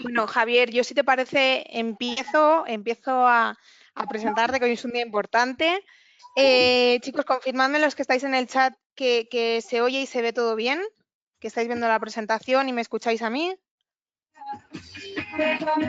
Bueno, Javier, yo si te parece, empiezo a presentarte, que hoy es un día importante. Chicos, confirmadme los que estáis en el chat que se oye y se ve todo bien, que estáis viendo la presentación y me escucháis a mí. Perfecto.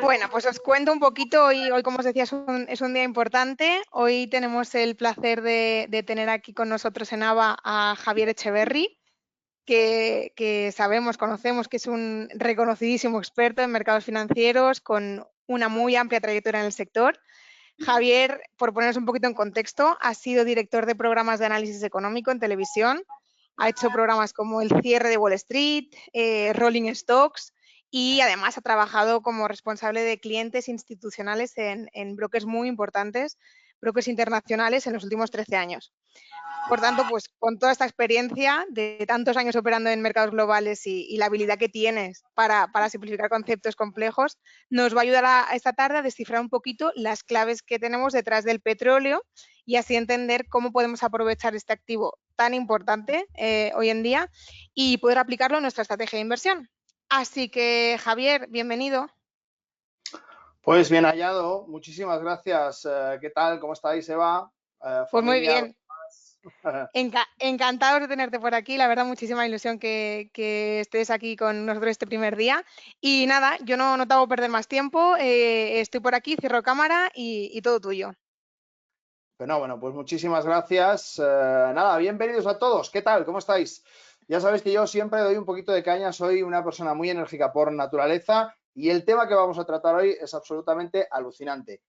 Bueno, pues os cuento un poquito, hoy como os decía, es un día importante. Hoy tenemos el placer de tener aquí con nosotros en AVA a Javier Echeverry, que sabemos, conocemos que es un reconocidísimo experto en mercados financieros con una muy amplia trayectoria en el sector. Javier, por ponernos un poquito en contexto, ha sido director de programas de análisis económico en televisión, ha hecho programas como El cierre de Wall Street, Rolling Stocks y además ha trabajado como responsable de clientes institucionales en brokers muy importantes, brokers internacionales en los últimos 13 años. Por tanto, pues con toda esta experiencia de tantos años operando en mercados globales y la habilidad que tienes para simplificar conceptos complejos, nos va a ayudar esta tarde a descifrar un poquito las claves que tenemos detrás del petróleo y así entender cómo podemos aprovechar este activo tan importante hoy en día y poder aplicarlo en nuestra estrategia de inversión. Así que, Javier, bienvenido. Pues bien hallado, muchísimas gracias. ¿Qué tal? ¿Cómo estáis, Eva? Pues muy Familia. bien. Encantados de tenerte por aquí, la verdad, muchísima ilusión que estés aquí con nosotros este primer día. Y nada, yo no te hago perder más tiempo, estoy por aquí, cierro cámara y todo tuyo. Bueno, pues muchísimas gracias. Nada, bienvenidos a todos. ¿Qué tal? ¿Cómo estáis? Ya sabéis que yo siempre doy un poquito de caña, soy una persona muy enérgica por naturaleza y el tema que vamos a tratar hoy es absolutamente alucinante.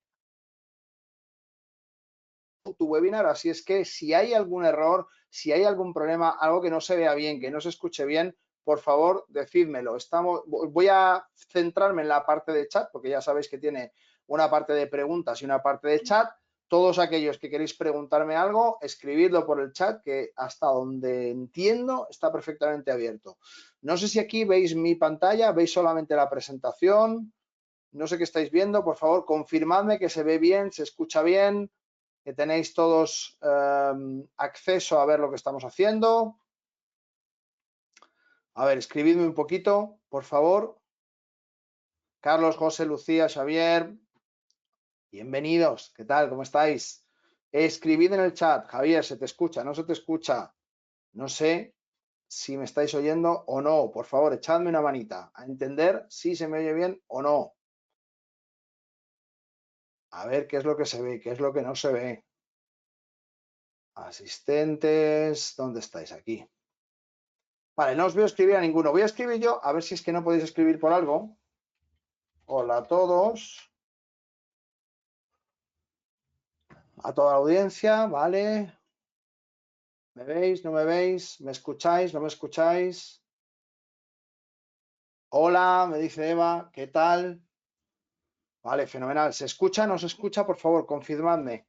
Tu webinar, así es que si hay algún error, si hay algún problema, algo que no se vea bien, que no se escuche bien, por favor, decídmelo. Voy a centrarme en la parte de chat, porque ya sabéis que tiene una parte de preguntas y una parte de chat. Todos aquellos que queréis preguntarme algo, escribidlo por el chat, que hasta donde entiendo está perfectamente abierto. No sé si aquí veis mi pantalla, veis solamente la presentación. No sé qué estáis viendo, por favor, confirmadme que se ve bien, se escucha bien, que tenéis todos acceso a ver lo que estamos haciendo. A ver, escribidme un poquito, por favor. Carlos, José, Lucía, Xavier, bienvenidos. ¿Qué tal? ¿Cómo estáis? Escribid en el chat. Javier, ¿se te escucha? ¿No se te escucha? No sé si me estáis oyendo o no. Por favor, echadme una manita a entender si se me oye bien o no. A ver qué es lo que se ve, qué es lo que no se ve. Asistentes, ¿dónde estáis? Aquí. Vale, no os voy a escribir a ninguno. Voy a escribir yo, a ver si es que no podéis escribir por algo. Hola a todos. A toda la audiencia, vale. ¿Me veis? ¿No me veis? ¿Me escucháis? ¿No me escucháis? Hola, me dice Eva, ¿qué tal? Vale, fenomenal. ¿Se escucha? ¿No se escucha? Por favor, confirmadme.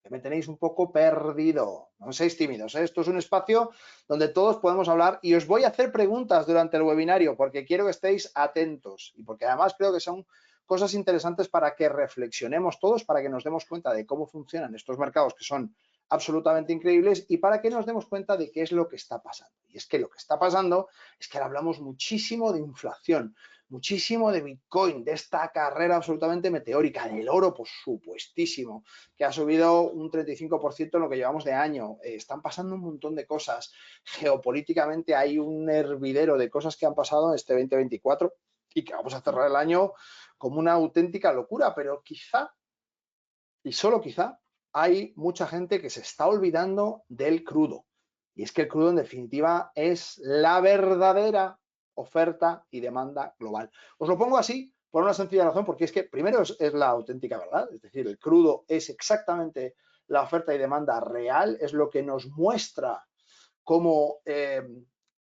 Que me tenéis un poco perdido. No seáis tímidos, ¿eh? Esto es un espacio donde todos podemos hablar y os voy a hacer preguntas durante el webinario porque quiero que estéis atentos y porque además creo que son cosas interesantes para que reflexionemos todos, para que nos demos cuenta de cómo funcionan estos mercados que son absolutamente increíbles y para que nos demos cuenta de qué es lo que está pasando. Y es que lo que está pasando es que ahora hablamos muchísimo de inflación, muchísimo de Bitcoin, de esta carrera absolutamente meteórica, del oro, por supuestísimo, que ha subido un 35% en lo que llevamos de año. Están pasando un montón de cosas. Geopolíticamente hay un hervidero de cosas que han pasado en este 2024 y que vamos a cerrar el año como una auténtica locura, pero quizá, y solo quizá, hay mucha gente que se está olvidando del crudo. Y es que el crudo, en definitiva, es la verdadera oferta y demanda global. Os lo pongo así por una sencilla razón, porque es que primero es la auténtica verdad, es decir, el crudo es exactamente la oferta y demanda real, es lo que nos muestra cómo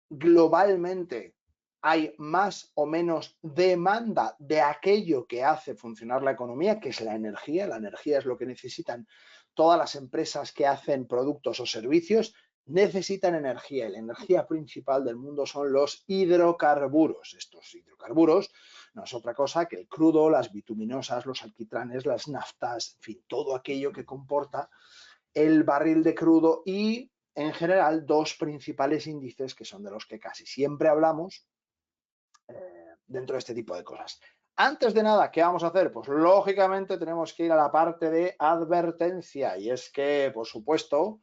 globalmente hay más o menos demanda de aquello que hace funcionar la economía, que es la energía. La energía es lo que necesitan todas las empresas que hacen productos o servicios, necesitan energía y la energía principal del mundo son los hidrocarburos. Estos hidrocarburos no es otra cosa que el crudo, las bituminosas, los alquitranes, las naftas, en fin, todo aquello que comporta el barril de crudo y en general, dos principales índices que son de los que casi siempre hablamos dentro de este tipo de cosas. Antes de nada, ¿qué vamos a hacer? Pues lógicamente tenemos que ir a la parte de advertencia y es que, por supuesto,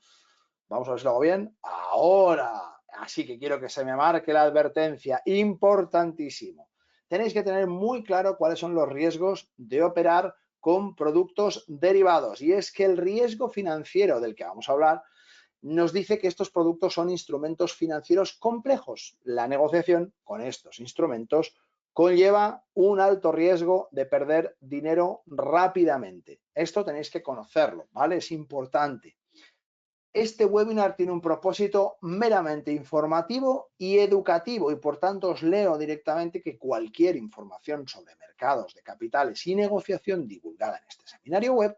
vamos a ver si lo hago bien, ahora, así que quiero que se me marque la advertencia, importantísimo. Tenéis que tener muy claro cuáles son los riesgos de operar con productos derivados y es que el riesgo financiero del que vamos a hablar nos dice que estos productos son instrumentos financieros complejos. La negociación con estos instrumentos conlleva un alto riesgo de perder dinero rápidamente. Esto tenéis que conocerlo, ¿vale? Es importante. Este webinar tiene un propósito meramente informativo y educativo y por tanto os leo directamente que cualquier información sobre mercados de capitales y negociación divulgada en este seminario web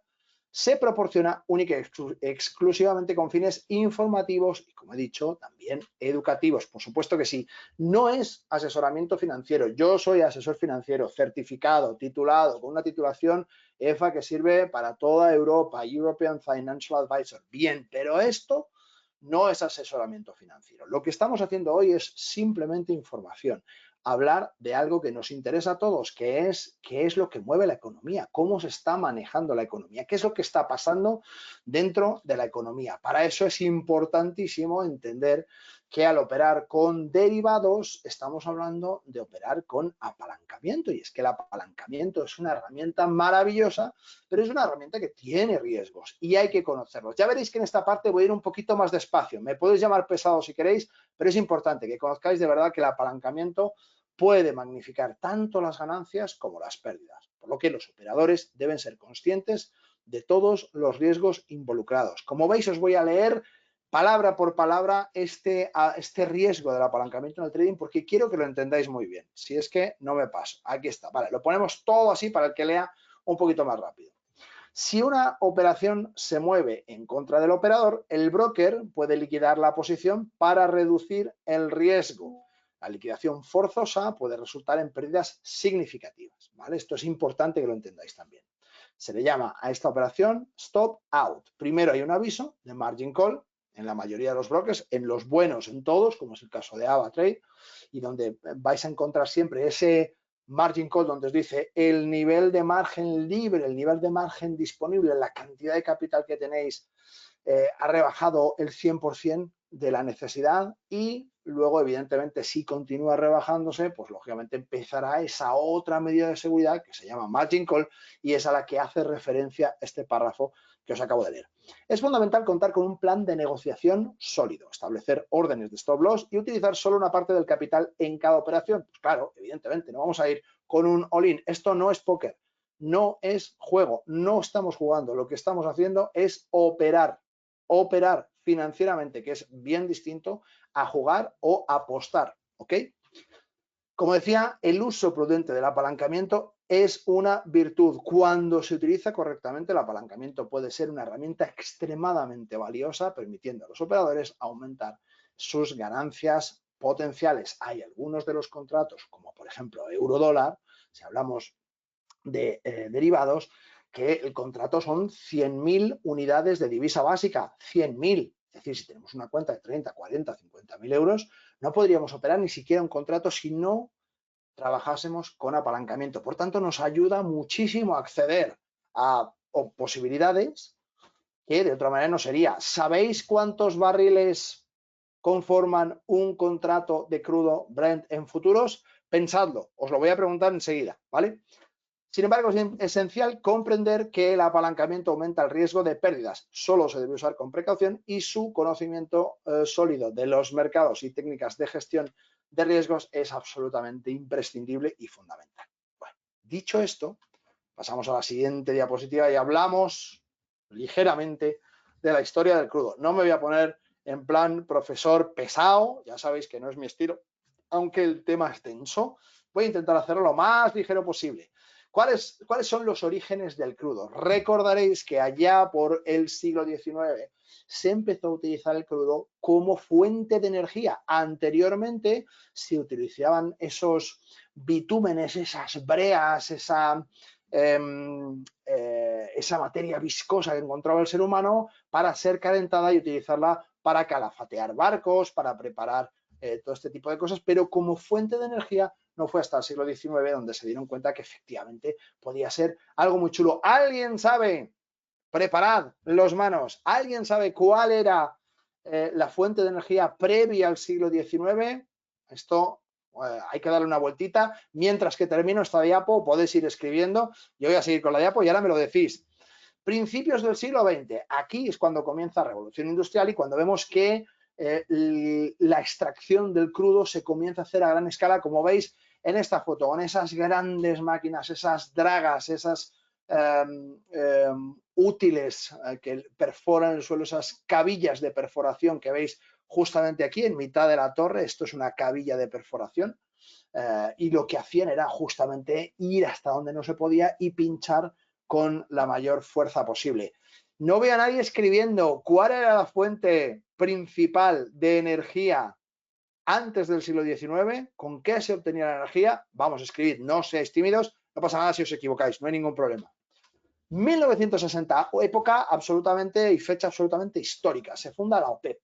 se proporciona única y exclusivamente con fines informativos y, como he dicho, también educativos. Por supuesto que sí, no es asesoramiento financiero. Yo soy asesor financiero certificado, titulado, con una titulación EFA que sirve para toda Europa, European Financial Advisor. Bien, pero esto no es asesoramiento financiero. Lo que estamos haciendo hoy es simplemente información. Hablar de algo que nos interesa a todos, que es qué es lo que mueve la economía, cómo se está manejando la economía, qué es lo que está pasando dentro de la economía. Para eso es importantísimo entender que al operar con derivados estamos hablando de operar con apalancamiento y es que el apalancamiento es una herramienta maravillosa, pero es una herramienta que tiene riesgos y hay que conocerlos. Ya veréis que en esta parte voy a ir un poquito más despacio, me podéis llamar pesado si queréis, pero es importante que conozcáis de verdad que el apalancamiento puede magnificar tanto las ganancias como las pérdidas, por lo que los operadores deben ser conscientes de todos los riesgos involucrados. Como veis, os voy a leer palabra por palabra este riesgo del apalancamiento en el trading porque quiero que lo entendáis muy bien. Si es que no me paso. Aquí está. Vale, lo ponemos todo así para el que lea un poquito más rápido. Si una operación se mueve en contra del operador, el broker puede liquidar la posición para reducir el riesgo. La liquidación forzosa puede resultar en pérdidas significativas, ¿vale? Esto es importante que lo entendáis también. Se le llama a esta operación stop out. Primero hay un aviso de margin call en la mayoría de los brokers, en los buenos en todos, como es el caso de AvaTrade, y donde vais a encontrar siempre ese margin call donde os dice el nivel de margen libre, el nivel de margen disponible, la cantidad de capital que tenéis ha rebajado el 100% de la necesidad y luego, evidentemente, si continúa rebajándose, pues lógicamente empezará esa otra medida de seguridad que se llama margin call y es a la que hace referencia este párrafo que os acabo de leer. Es fundamental contar con un plan de negociación sólido, establecer órdenes de stop loss y utilizar solo una parte del capital en cada operación. Pues claro, evidentemente, no vamos a ir con un all-in. Esto no es póker, no es juego, no estamos jugando. Lo que estamos haciendo es operar financieramente, que es bien distinto a jugar o apostar, ¿ok? Como decía, el uso prudente del apalancamiento es una virtud. Cuando se utiliza correctamente, el apalancamiento puede ser una herramienta extremadamente valiosa, permitiendo a los operadores aumentar sus ganancias potenciales. Hay algunos de los contratos, como por ejemplo euro-dólar, si hablamos de derivados, que el contrato son 100.000 unidades de divisa básica, 100.000. Es decir, si tenemos una cuenta de 30, 40, 50.000 euros, no podríamos operar ni siquiera un contrato si no trabajásemos con apalancamiento. Por tanto, nos ayuda muchísimo a acceder a posibilidades que de otra manera no sería. ¿Sabéis cuántos barriles conforman un contrato de crudo Brent en futuros? Pensadlo, os lo voy a preguntar enseguida, ¿vale? Sin embargo, es esencial comprender que el apalancamiento aumenta el riesgo de pérdidas. Solo se debe usar con precaución y su conocimiento sólido de los mercados y técnicas de gestión de riesgos es absolutamente imprescindible y fundamental. Bueno, dicho esto, pasamos a la siguiente diapositiva y hablamos ligeramente de la historia del crudo. No me voy a poner en plan profesor pesado, ya sabéis que no es mi estilo, aunque el tema es tenso. Voy a intentar hacerlo lo más ligero posible. ¿Cuáles son los orígenes del crudo? Recordaréis que allá por el siglo XIX se empezó a utilizar el crudo como fuente de energía. Anteriormente se utilizaban esos bitúmenes, esas breas, esa materia viscosa que encontraba el ser humano para ser calentada y utilizarla para calafatear barcos, para preparar todo este tipo de cosas, pero como fuente de energía no fue hasta el siglo XIX donde se dieron cuenta que efectivamente podía ser algo muy chulo. ¿Alguien sabe? Preparad los manos. ¿Alguien sabe cuál era la fuente de energía previa al siglo XIX? Esto hay que darle una vueltita. Mientras que termino esta diapo, podéis ir escribiendo. Yo voy a seguir con la diapo y ahora me lo decís. Principios del siglo XX. Aquí es cuando comienza la revolución industrial y cuando vemos que la extracción del crudo se comienza a hacer a gran escala, como veis en esta foto, con esas grandes máquinas, esas dragas, esas útiles que perforan el suelo, esas cabillas de perforación que veis justamente aquí en mitad de la torre. Esto es una cabilla de perforación y lo que hacían era justamente ir hasta donde no se podía y pinchar con la mayor fuerza posible. No veo a nadie escribiendo cuál era la fuente principal de energía antes del siglo XIX, con qué se obtenía la energía. Vamos a escribir, no seáis tímidos, no pasa nada si os equivocáis, no hay ningún problema. 1960, época absolutamente y fecha absolutamente histórica. Se funda la OPEP,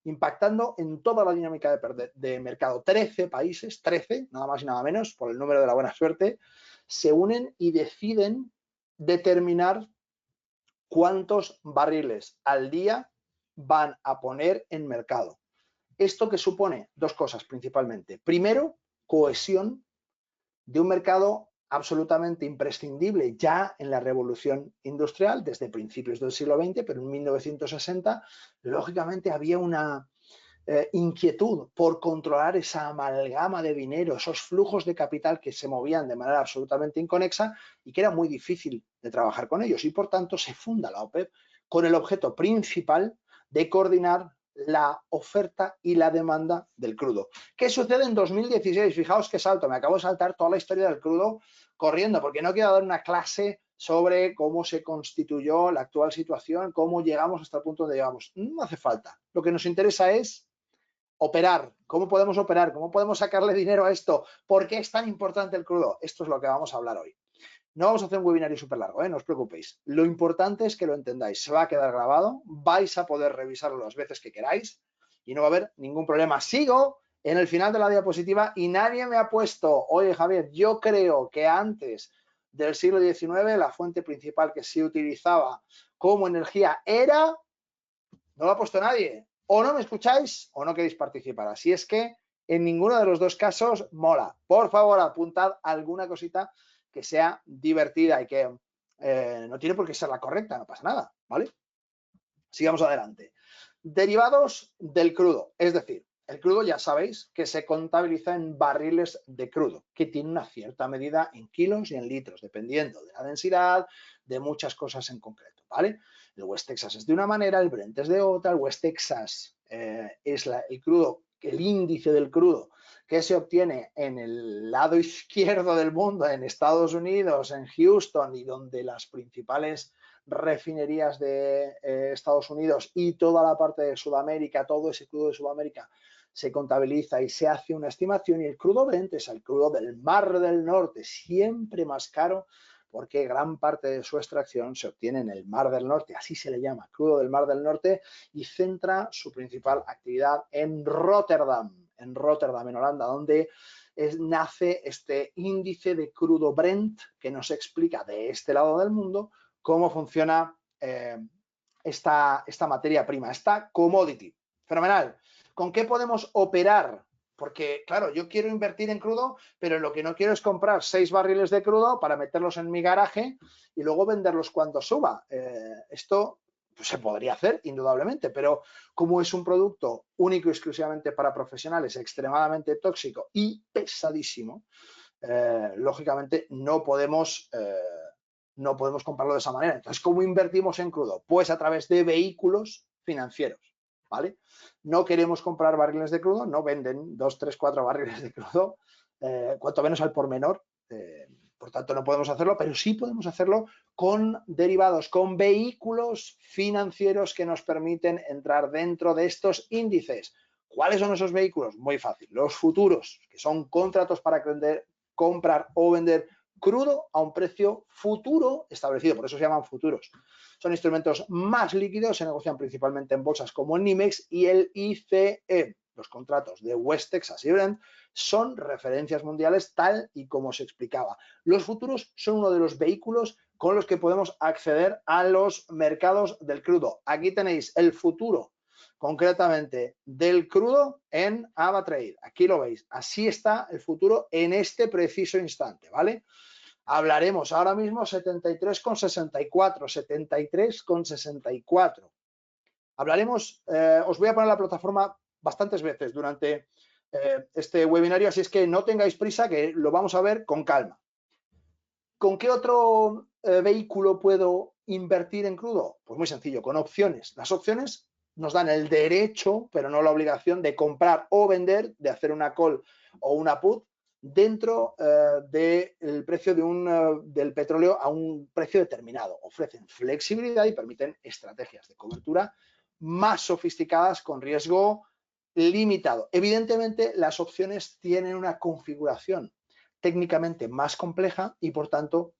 impactando en toda la dinámica de mercado. 13 países, 13, nada más y nada menos, por el número de la buena suerte, se unen y deciden determinar cuántos barriles al día van a poner en mercado. ¿Esto qué supone? Dos cosas principalmente. Primero, cohesión de un mercado absolutamente imprescindible ya en la revolución industrial desde principios del siglo XX, pero en 1960 lógicamente había una inquietud por controlar esa amalgama de dinero, esos flujos de capital que se movían de manera absolutamente inconexa y que era muy difícil de trabajar con ellos, y por tanto se funda la OPEP con el objeto principal de coordinar la oferta y la demanda del crudo. ¿Qué sucede en 2016? Fijaos qué salto, me acabo de saltar toda la historia del crudo corriendo porque no quiero dar una clase sobre cómo se constituyó la actual situación, cómo llegamos hasta el punto donde llegamos. No hace falta. Lo que nos interesa es operar. ¿Cómo podemos operar? ¿Cómo podemos sacarle dinero a esto? ¿Por qué es tan importante el crudo? Esto es lo que vamos a hablar hoy. No vamos a hacer un webinario súper largo, no os preocupéis. Lo importante es que lo entendáis. Se va a quedar grabado, vais a poder revisarlo las veces que queráis y no va a haber ningún problema. Sigo en el final de la diapositiva y nadie me ha puesto, oye Javier, yo creo que antes del siglo XIX la fuente principal que se utilizaba como energía era, no lo ha puesto nadie. O no me escucháis o no queréis participar. Así es que en ninguno de los dos casos mola. Por favor, apuntad alguna cosita que sea divertida y que no tiene por qué ser la correcta, no pasa nada, ¿vale? Sigamos adelante. Derivados del crudo, es decir, el crudo ya sabéis que se contabiliza en barriles de crudo, que tiene una cierta medida en kilos y en litros, dependiendo de la densidad, de muchas cosas en concreto, ¿vale? El West Texas es de una manera, el Brent es de otra, el West Texas es el crudo, el índice del crudo que se obtiene en el lado izquierdo del mundo, en Estados Unidos, en Houston, y donde las principales refinerías de Estados Unidos y toda la parte de Sudamérica, todo ese crudo de Sudamérica se contabiliza y se hace una estimación, y el crudo Brent es el crudo del Mar del Norte, siempre más caro porque gran parte de su extracción se obtiene en el Mar del Norte, así se le llama, crudo del Mar del Norte, y centra su principal actividad en Rotterdam, en Holanda, donde nace este índice de crudo Brent que nos explica de este lado del mundo cómo funciona esta materia prima, esta commodity. Fenomenal. ¿Con qué podemos operar? Porque, claro, yo quiero invertir en crudo, pero lo que no quiero es comprar 6 barriles de crudo para meterlos en mi garaje y luego venderlos cuando suba. Esto pues, se podría hacer, indudablemente, pero como es un producto único y exclusivamente para profesionales, extremadamente tóxico y pesadísimo, lógicamente no podemos comprarlo de esa manera. Entonces, ¿cómo invertimos en crudo? Pues a través de vehículos financieros, ¿vale? No queremos comprar barriles de crudo, no venden 2, 3, 4 barriles de crudo, cuanto menos al por menor. Por tanto, no podemos hacerlo, pero sí podemos hacerlo con derivados, con vehículos financieros que nos permiten entrar dentro de estos índices. ¿Cuáles son esos vehículos? Muy fácil. Los futuros, que son contratos para comprar o vender crudo a un precio futuro establecido, por eso se llaman futuros. Son instrumentos más líquidos, se negocian principalmente en bolsas como el NYMEX y el ICE. Los contratos de West Texas y Brent son referencias mundiales tal y como se explicaba. Los futuros son uno de los vehículos con los que podemos acceder a los mercados del crudo. Aquí tenéis el futuro concretamente del crudo en AvaTrade. Aquí lo veis. Así está el futuro en este preciso instante, ¿vale? Hablaremos ahora mismo 73,64, 73,64. Hablaremos, os voy a poner la plataforma bastantes veces durante este webinario, así es que no tengáis prisa, que lo vamos a ver con calma. ¿Con qué otro vehículo puedo invertir en crudo? Pues muy sencillo, con opciones. Las opciones nos dan el derecho, pero no la obligación, de comprar o vender, de hacer una call o una put dentro del precio del petróleo a un precio determinado. Ofrecen flexibilidad y permiten estrategias de cobertura más sofisticadas con riesgo limitado. Evidentemente, las opciones tienen una configuración técnicamente más compleja y, por tanto,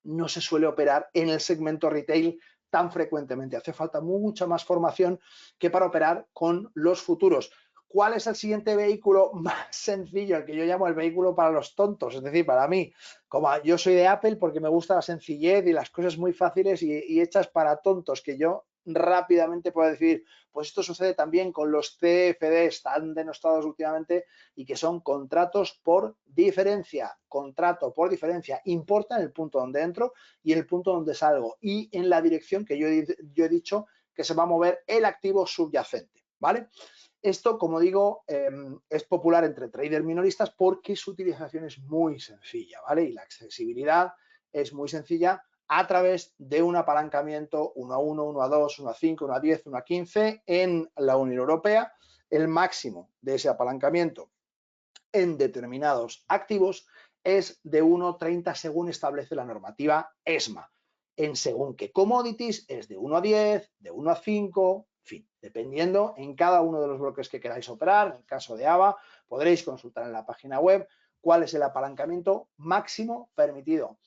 no se suele operar en el segmento retail tan frecuentemente. Hace falta mucha más formación que para operar con los futuros. ¿Cuál es el siguiente vehículo más sencillo? El que yo llamo el vehículo para los tontos, es decir, para mí. Como yo soy de Apple porque me gusta la sencillez y las cosas muy fáciles y hechas para tontos, que yo rápidamente puedo decir, pues esto sucede también con los CFDs tan denostados últimamente y que son contratos por diferencia. Contrato por diferencia importa en el punto donde entro y en el punto donde salgo y en la dirección que yo he dicho que se va a mover el activo subyacente, ¿vale? Esto, como digo, es popular entre traders minoristas porque su utilización es muy sencilla, ¿vale? Y la accesibilidad es muy sencilla a través de un apalancamiento 1 a 1, 1 a 2, 1 a 5, 1 a 10, 1 a 15 en la Unión Europea. El máximo de ese apalancamiento en determinados activos es de 1,30 según establece la normativa ESMA. En según qué commodities es de 1 a 10, de 1 a 5, en fin, dependiendo en cada uno de los bloques que queráis operar. En el caso de AVA, podréis consultar en la página web cuál es el apalancamiento máximo permitido.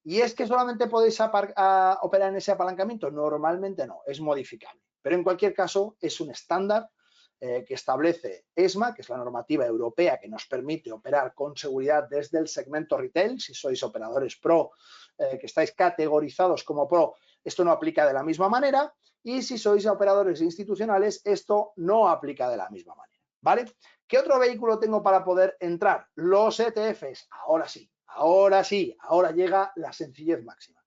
¿Y es que solamente podéis operar en ese apalancamiento? Normalmente no, es modificable. Pero en cualquier caso es un estándar que establece ESMA, que es la normativa europea que nos permite operar con seguridad desde el segmento retail. Si sois operadores pro, que estáis categorizados como pro, esto no aplica de la misma manera. Y si sois operadores institucionales, esto no aplica de la misma manera, ¿vale? ¿Qué otro vehículo tengo para poder entrar? Los ETFs. Ahora sí, ahora llega la sencillez máxima.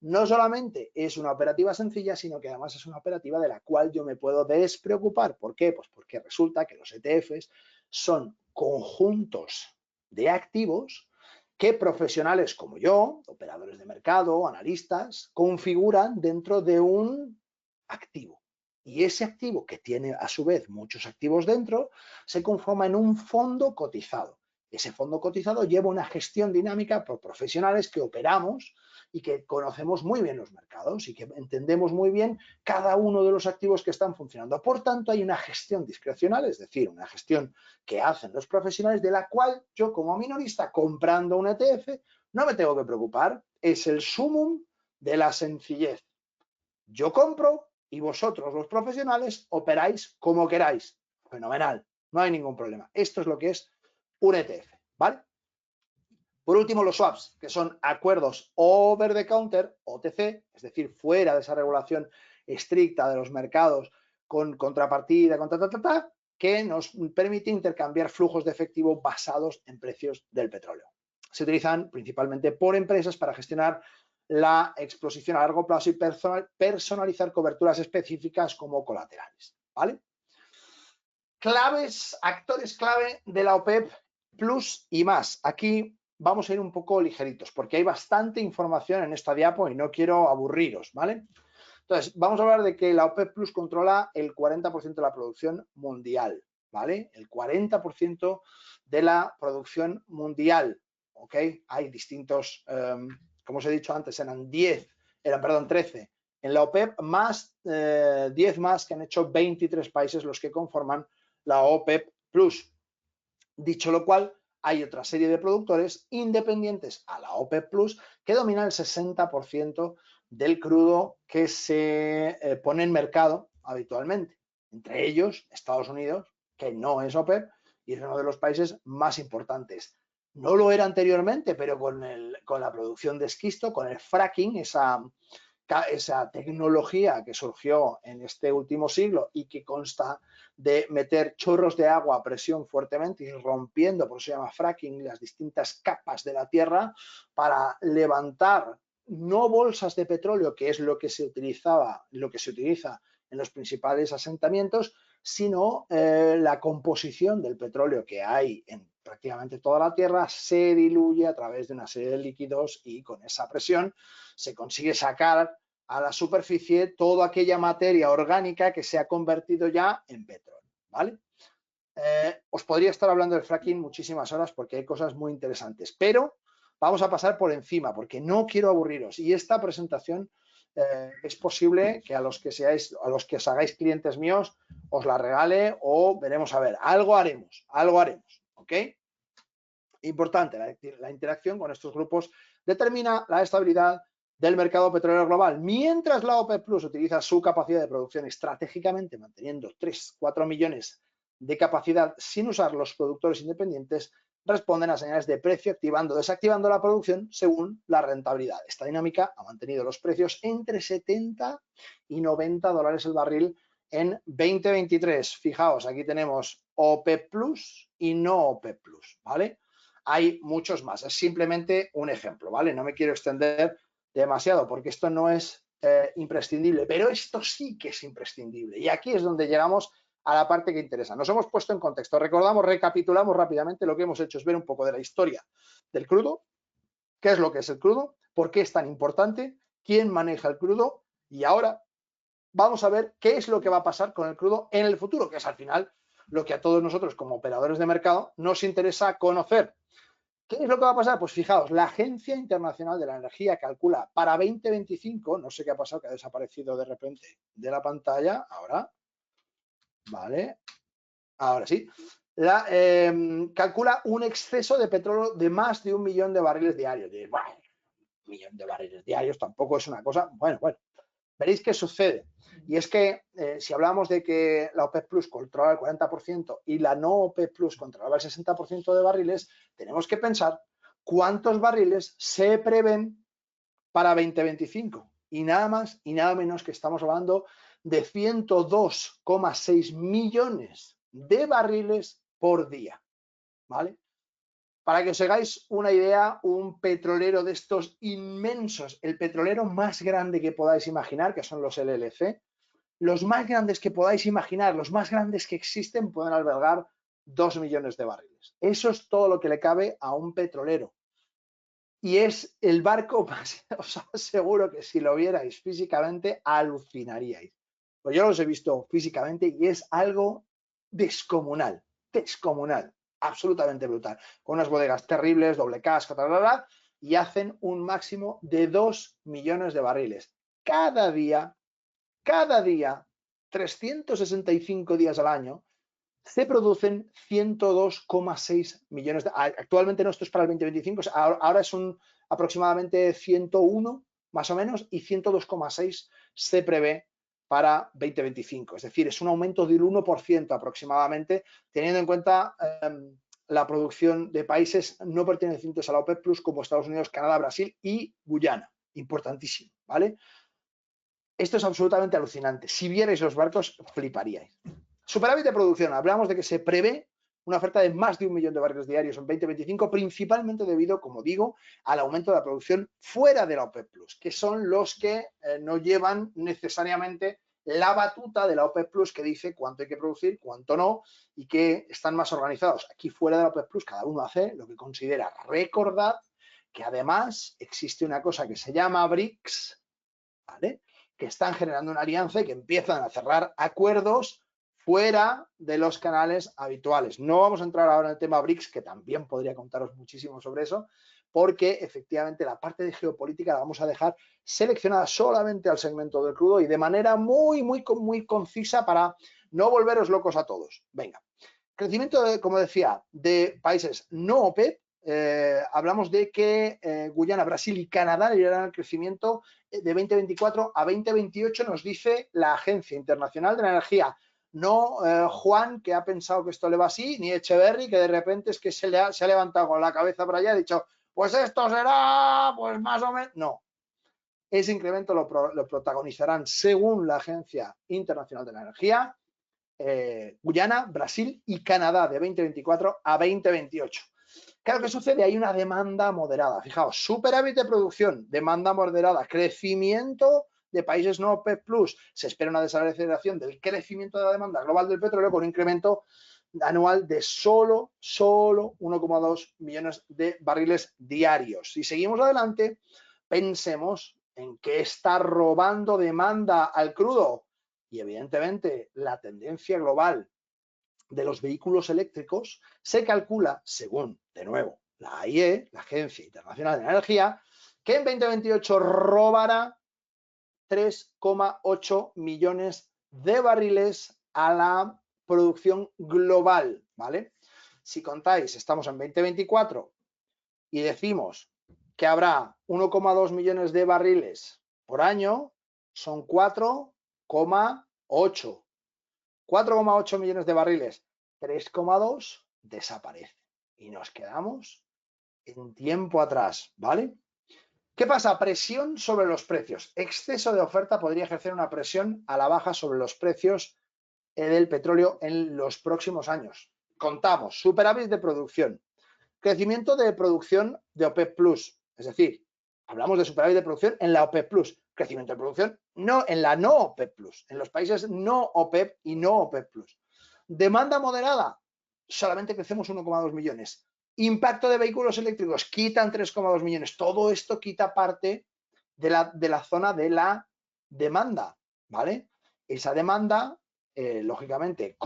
No solamente es una operativa sencilla, sino que además es una operativa de la cual yo me puedo despreocupar. ¿Por qué? Pues porque resulta que los ETFs son conjuntos de activos que profesionales como yo, operadores de mercado, analistas, configuran dentro de un activo. Y ese activo, que tiene a su vez muchos activos dentro, se conforma en un fondo cotizado. Ese fondo cotizado lleva una gestión dinámica por profesionales que operamos y que conocemos muy bien los mercados y que entendemos muy bien cada uno de los activos que están funcionando. Por tanto, hay una gestión discrecional, es decir, una gestión que hacen los profesionales, de la cual yo, como minorista, comprando un ETF, no me tengo que preocupar. Es el sumum de la sencillez. Yo compro y vosotros, los profesionales, operáis como queráis. Fenomenal, no hay ningún problema. Esto es lo que es un ETF, ¿vale? Por último, los swaps, que son acuerdos over the counter, OTC, es decir, fuera de esa regulación estricta de los mercados con contrapartida, que nos permite intercambiar flujos de efectivo basados en precios del petróleo. Se utilizan principalmente por empresas para gestionar la exposición a largo plazo y personalizar coberturas específicas como colaterales, ¿vale? Claves, actores clave de la OPEP Plus y más. Aquí vamos a ir un poco ligeritos porque hay bastante información en esta diapo y no quiero aburriros, ¿vale? Entonces, vamos a hablar de que la OPEP Plus controla el 40% de la producción mundial, ¿vale? El 40% de la producción mundial, ¿ok? Hay distintos, como os he dicho antes, eran 13 en la OPEP, más 10 más que han hecho 23 países los que conforman la OPEP Plus. Dicho lo cual, hay otra serie de productores independientes a la OPEP Plus que dominan el 60% del crudo que se pone en mercado habitualmente. Entre ellos, Estados Unidos, que no es OPEP y es uno de los países más importantes. No lo era anteriormente, pero con la producción de esquisto, con el fracking, esa tecnología que surgió en este último siglo y que consta de meter chorros de agua a presión fuertemente y rompiendo, por eso se llama fracking, las distintas capas de la tierra para levantar no bolsas de petróleo, que es lo que se utilizaba, lo que se utiliza en los principales asentamientos, sino la composición del petróleo que hay en prácticamente toda la tierra se diluye a través de una serie de líquidos y con esa presión se consigue sacar a la superficie toda aquella materia orgánica que se ha convertido ya en petróleo, ¿vale? Os podría estar hablando del fracking muchísimas horas porque hay cosas muy interesantes, pero vamos a pasar por encima porque no quiero aburriros y esta presentación es posible que a los que os hagáis clientes míos os la regale o veremos a ver, algo haremos, ¿ok? Importante, la interacción con estos grupos determina la estabilidad del mercado petrolero global. Mientras la OPEP Plus utiliza su capacidad de producción estratégicamente, manteniendo 3-4 millones de capacidad sin usar los productores independientes, responden a señales de precio activando o desactivando la producción según la rentabilidad. Esta dinámica ha mantenido los precios entre 70 y 90 dólares el barril en 2023. Fijaos, aquí tenemos OPEP Plus y no OPEP Plus, ¿vale? Hay muchos más, es simplemente un ejemplo, ¿vale? No me quiero extender demasiado porque esto no es imprescindible, pero esto sí que es imprescindible. Y aquí es donde llegamos a la parte que interesa. Nos hemos puesto en contexto, recapitulamos rápidamente, lo que hemos hecho es ver un poco de la historia del crudo, qué es lo que es el crudo, por qué es tan importante, quién maneja el crudo y ahora vamos a ver qué es lo que va a pasar con el crudo en el futuro, que es al final lo que a todos nosotros como operadores de mercado nos interesa conocer. ¿Qué es lo que va a pasar? Pues fijaos, la Agencia Internacional de la Energía calcula para 2025, no sé qué ha pasado, que ha desaparecido de repente de la pantalla, ahora, vale, ahora sí, calcula un exceso de petróleo de más de 1 millón de barriles diarios. Bueno, 1 millón de barriles diarios tampoco es una cosa, bueno, veréis qué sucede. Y es que si hablamos de que la OPEP Plus controla el 40% y la no OPEP Plus controlaba el 60% de barriles, tenemos que pensar cuántos barriles se prevén para 2025. Y nada más y nada menos que estamos hablando de 102,6 millones de barriles por día, ¿vale? Para que os hagáis una idea, un petrolero de estos inmensos, el petrolero más grande que podáis imaginar, que son los LLC, los más grandes que podáis imaginar, los más grandes que existen, pueden albergar 2 millones de barriles. Eso es todo lo que le cabe a un petrolero. Y es el barco más, os aseguro que si lo vierais físicamente, alucinaríais. Pues yo los he visto físicamente y es algo descomunal, absolutamente brutal. Con unas bodegas terribles, doble casco, y hacen un máximo de 2 millones de barriles. Cada día, 365 días al año, se producen 102,6 millones de... Actualmente no, esto es para el 2025, ahora es aproximadamente 101 más o menos y 102,6 se prevé para 2025. Es decir, es un aumento del 1% aproximadamente, teniendo en cuenta la producción de países no pertenecientes a la OPEP Plus como Estados Unidos, Canadá, Brasil y Guyana. Importantísimo, ¿vale? Esto es absolutamente alucinante. Si vierais los barcos, fliparíais. Superávit de producción. Hablamos de que se prevé una oferta de más de 1 millón de barriles diarios en 2025, principalmente debido, como digo, al aumento de la producción fuera de la OPEP Plus, que son los que no llevan necesariamente la batuta de la OPEP Plus que dice cuánto hay que producir, cuánto no, y que están más organizados. Aquí fuera de la OPEP Plus cada uno hace lo que considera. Recordad que además existe una cosa que se llama BRICS, ¿vale?, que están generando una alianza y que empiezan a cerrar acuerdos fuera de los canales habituales. No vamos a entrar ahora en el tema BRICS, que también podría contaros muchísimo sobre eso, porque efectivamente la parte de geopolítica la vamos a dejar seleccionada solamente al segmento del crudo y de manera muy concisa para no volveros locos a todos. Venga, Crecimiento, como decía, de países no OPEP. Hablamos de que Guyana, Brasil y Canadá liderarán el crecimiento de 2024 a 2028, nos dice la Agencia Internacional de la Energía. No Juan, que ha pensado que esto le va así, ni Echeverry, que de repente es que se ha levantado con la cabeza para allá y ha dicho, pues esto será, pues más o menos. No. Ese incremento lo protagonizarán, según la Agencia Internacional de la Energía, Guyana, Brasil y Canadá de 2024 a 2028. Claro, ¿qué sucede? Hay una demanda moderada. Fijaos, superávit de producción, demanda moderada, crecimiento de países no OPEP+. Se espera una desaceleración del crecimiento de la demanda global del petróleo con un incremento anual de solo 1,2 millones de barriles diarios. Si seguimos adelante, pensemos en qué está robando demanda al crudo. Y evidentemente la tendencia global de los vehículos eléctricos se calcula, según, de nuevo, la AIE, la Agencia Internacional de la Energía, que en 2028 robará 3,8 millones de barriles a la producción global, ¿vale? Si contáis, estamos en 2024 y decimos que habrá 1,2 millones de barriles por año, son 4,8. 4,8 millones de barriles, 3,2 desaparecen y nos quedamos en tiempo atrás, ¿vale? ¿Qué pasa? Presión sobre los precios. Exceso de oferta podría ejercer una presión a la baja sobre los precios del petróleo en los próximos años. Contamos, superávit de producción, crecimiento de producción de OPEP+, es decir, hablamos de superávit de producción en la OPEP+, crecimiento de producción no en la no OPEP+, en los países no OPEP y no OPEP+. Demanda moderada, solamente crecemos 1,2 millones. Impacto de vehículos eléctricos, quitan 3,2 millones. Todo esto quita parte de la zona de la demanda, ¿vale? Esa demanda, lógicamente,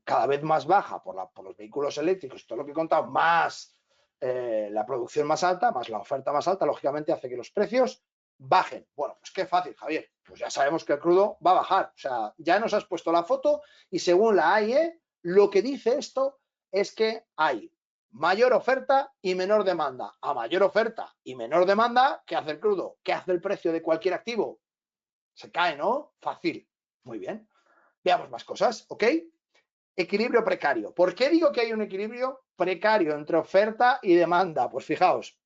cada vez más baja por los vehículos eléctricos, todo lo que he contado, más la producción más alta, más la oferta más alta, lógicamente hace que los precios bajen. Bueno, pues qué fácil, Javier. Pues ya sabemos que el crudo va a bajar. O sea, ya nos has puesto la foto y según la AIE, lo que dice esto es que hay mayor oferta y menor demanda. A mayor oferta y menor demanda, ¿qué hace el crudo? ¿Qué hace el precio de cualquier activo? Se cae, ¿no? Fácil. Muy bien. Veamos más cosas, ¿ok? Equilibrio precario. ¿Por qué digo que hay un equilibrio precario entre oferta y demanda? Pues fijaos,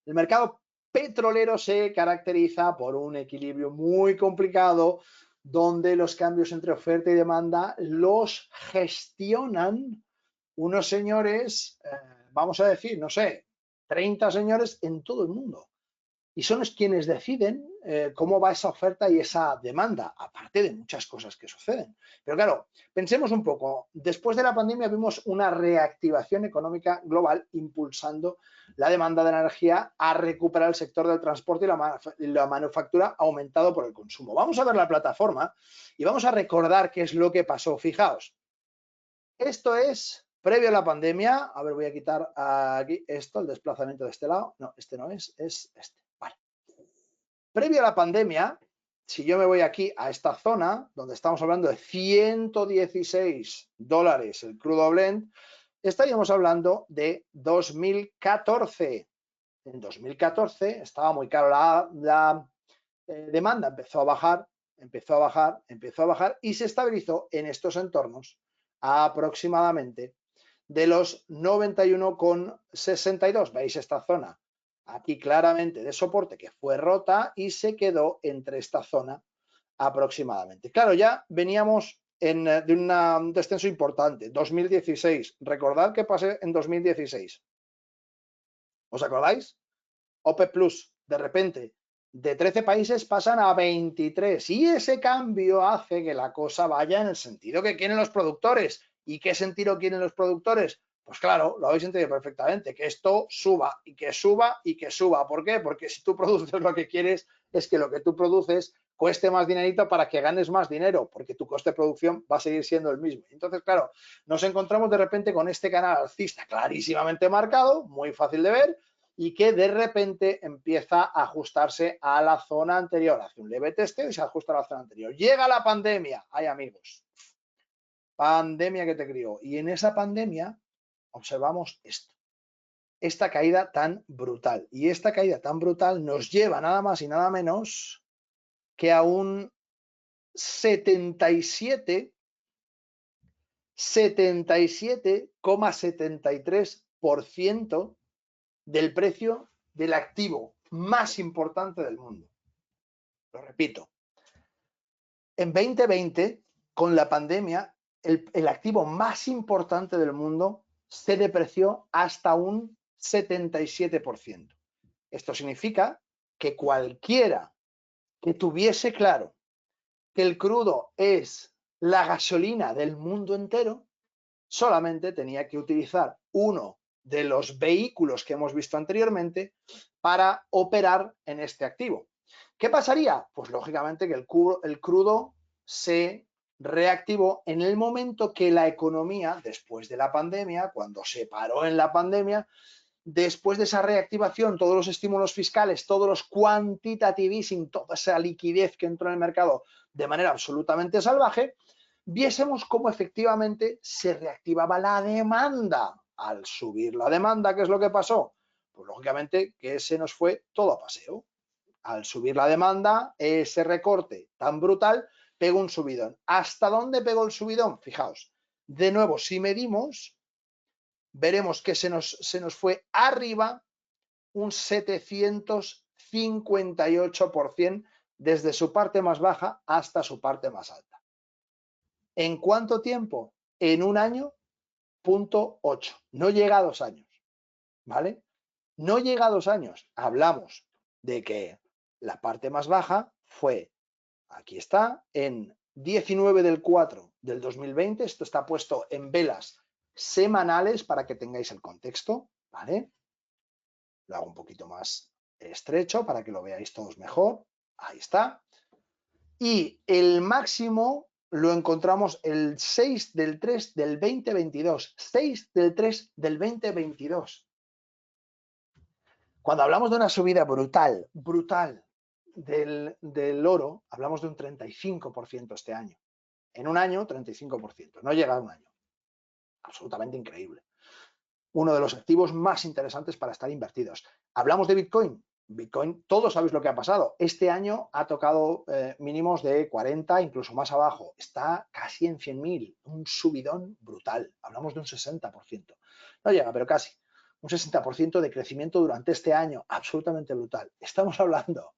el mercado petrolero se caracteriza por un equilibrio muy complicado donde los cambios entre oferta y demanda los gestionan unos señores, vamos a decir, no sé, 30 señores en todo el mundo. Y son quienes deciden cómo va esa oferta y esa demanda, aparte de muchas cosas que suceden. Pero claro, pensemos un poco, después de la pandemia vimos una reactivación económica global impulsando la demanda de energía a recuperar el sector del transporte y la manufactura aumentado por el consumo. Vamos a ver la plataforma y vamos a recordar qué es lo que pasó. Fijaos, esto es previo a la pandemia. A ver, voy a quitar aquí esto, el desplazamiento de este lado. No, este no es este. Vale. Previo a la pandemia, si yo me voy aquí a esta zona, donde estamos hablando de $116 el crudo Blend, estaríamos hablando de 2014. En 2014 estaba muy caro la demanda, empezó a bajar y se estabilizó en estos entornos aproximadamente de los 91,62. ¿Veis esta zona? Aquí claramente de soporte que fue rota y se quedó entre esta zona aproximadamente. Claro, ya veníamos de un descenso importante, 2016. Recordad que pasé en 2016. ¿Os acordáis? OPEP Plus, de repente, de 13 países pasan a 23 y ese cambio hace que la cosa vaya en el sentido que quieren los productores. ¿Y qué sentido quieren los productores? Pues claro, lo habéis entendido perfectamente, que esto suba y que suba y que suba. ¿Por qué? Porque si tú produces lo que quieres es que lo que tú produces cueste más dinerito para que ganes más dinero, porque tu coste de producción va a seguir siendo el mismo. Entonces, claro, nos encontramos de repente con este canal alcista clarísimamente marcado, muy fácil de ver, y que de repente empieza a ajustarse a la zona anterior, hace un leve testeo y se ajusta a la zona anterior. Llega la pandemia, ay amigos, Pandemia que te crió. Y en esa pandemia observamos esto, esta caída tan brutal. Y esta caída tan brutal nos lleva nada más y nada menos que a un 77,73% del precio del activo más importante del mundo. Lo repito, en 2020, con la pandemia, el activo más importante del mundo se depreció hasta un 77%. Esto significa que cualquiera que tuviese claro que el crudo es la gasolina del mundo entero, solamente tenía que utilizar uno de los vehículos que hemos visto anteriormente para operar en este activo. ¿Qué pasaría? Pues lógicamente que el crudo se reactivó en el momento que la economía, después de la pandemia, cuando se paró en la pandemia, después de esa reactivación, todos los estímulos fiscales, todos los quantitative easing, toda esa liquidez que entró en el mercado de manera absolutamente salvaje, viésemos cómo efectivamente se reactivaba la demanda. Al subir la demanda, ¿qué es lo que pasó? Pues lógicamente que se nos fue todo a paseo. Al subir la demanda, ese recorte tan brutal pegó un subidón. ¿Hasta dónde pegó el subidón? Fijaos, de nuevo, si medimos, veremos que se nos fue arriba un 758% desde su parte más baja hasta su parte más alta. ¿En cuánto tiempo? En un año, 0,8. No llega a 2 años, ¿vale? No llega a 2 años. Hablamos de que la parte más baja fue, aquí está, en 19 del 4 del 2020. Esto está puesto en velas semanales para que tengáis el contexto, ¿vale? Lo hago un poquito más estrecho para que lo veáis todos mejor. Ahí está. Y el máximo lo encontramos el 6 del 3 del 2022. 6 del 3 del 2022. Cuando hablamos de una subida brutal del oro, hablamos de un 35% este año. En un año, 35%. No llega a un año. Absolutamente increíble. Uno de los activos más interesantes para estar invertidos. Hablamos de Bitcoin. Bitcoin, todos sabéis lo que ha pasado. Este año ha tocado mínimos de 40, incluso más abajo. Está casi en 100.000. Un subidón brutal. Hablamos de un 60%. No llega, pero casi. Un 60% de crecimiento durante este año. Absolutamente brutal. Estamos hablando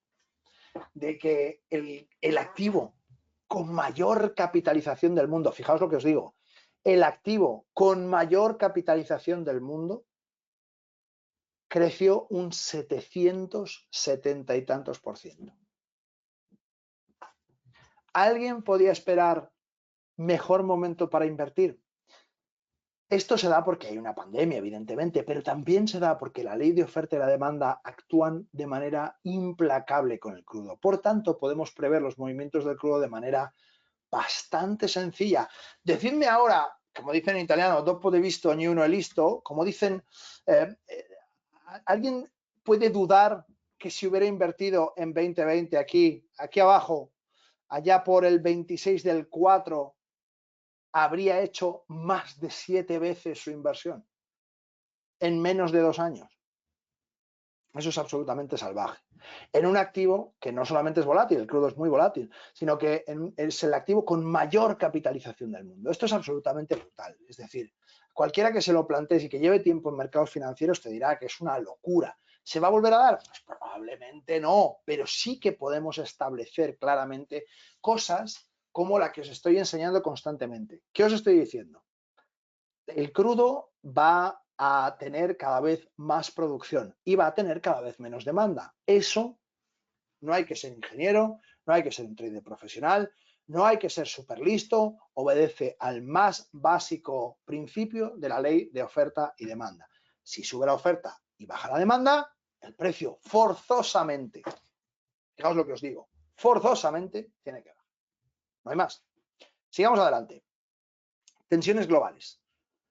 de que el activo con mayor capitalización del mundo, fijaos lo que os digo, el activo con mayor capitalización del mundo creció un 770 y tantos %. ¿Alguien podía esperar mejor momento para invertir? Esto se da porque hay una pandemia, evidentemente, pero también se da porque la ley de oferta y la demanda actúan de manera implacable con el crudo. Por tanto, podemos prever los movimientos del crudo de manera bastante sencilla. Decidme ahora, como dicen en italiano, dopo de visto ni uno è listo, como dicen, ¿alguien puede dudar que si hubiera invertido en 2020 aquí abajo, allá por el 26 del 4, habría hecho más de 7 veces su inversión en menos de 2 años? Eso es absolutamente salvaje. En un activo que no solamente es volátil, el crudo es muy volátil, sino que es el activo con mayor capitalización del mundo. Esto es absolutamente brutal. Es decir, cualquiera que se lo plantee y que lleve tiempo en mercados financieros te dirá que es una locura. ¿Se va a volver a dar? Pues probablemente no, pero sí que podemos establecer claramente cosas como la que os estoy enseñando constantemente. ¿Qué os estoy diciendo? El crudo va a tener cada vez más producción y va a tener cada vez menos demanda. Eso no hay que ser ingeniero, no hay que ser un trader profesional, no hay que ser súper listo, obedece al más básico principio de la ley de oferta y demanda. Si sube la oferta y baja la demanda, el precio forzosamente, fijaos lo que os digo, forzosamente tiene que bajar. No hay más. Sigamos adelante. Tensiones globales.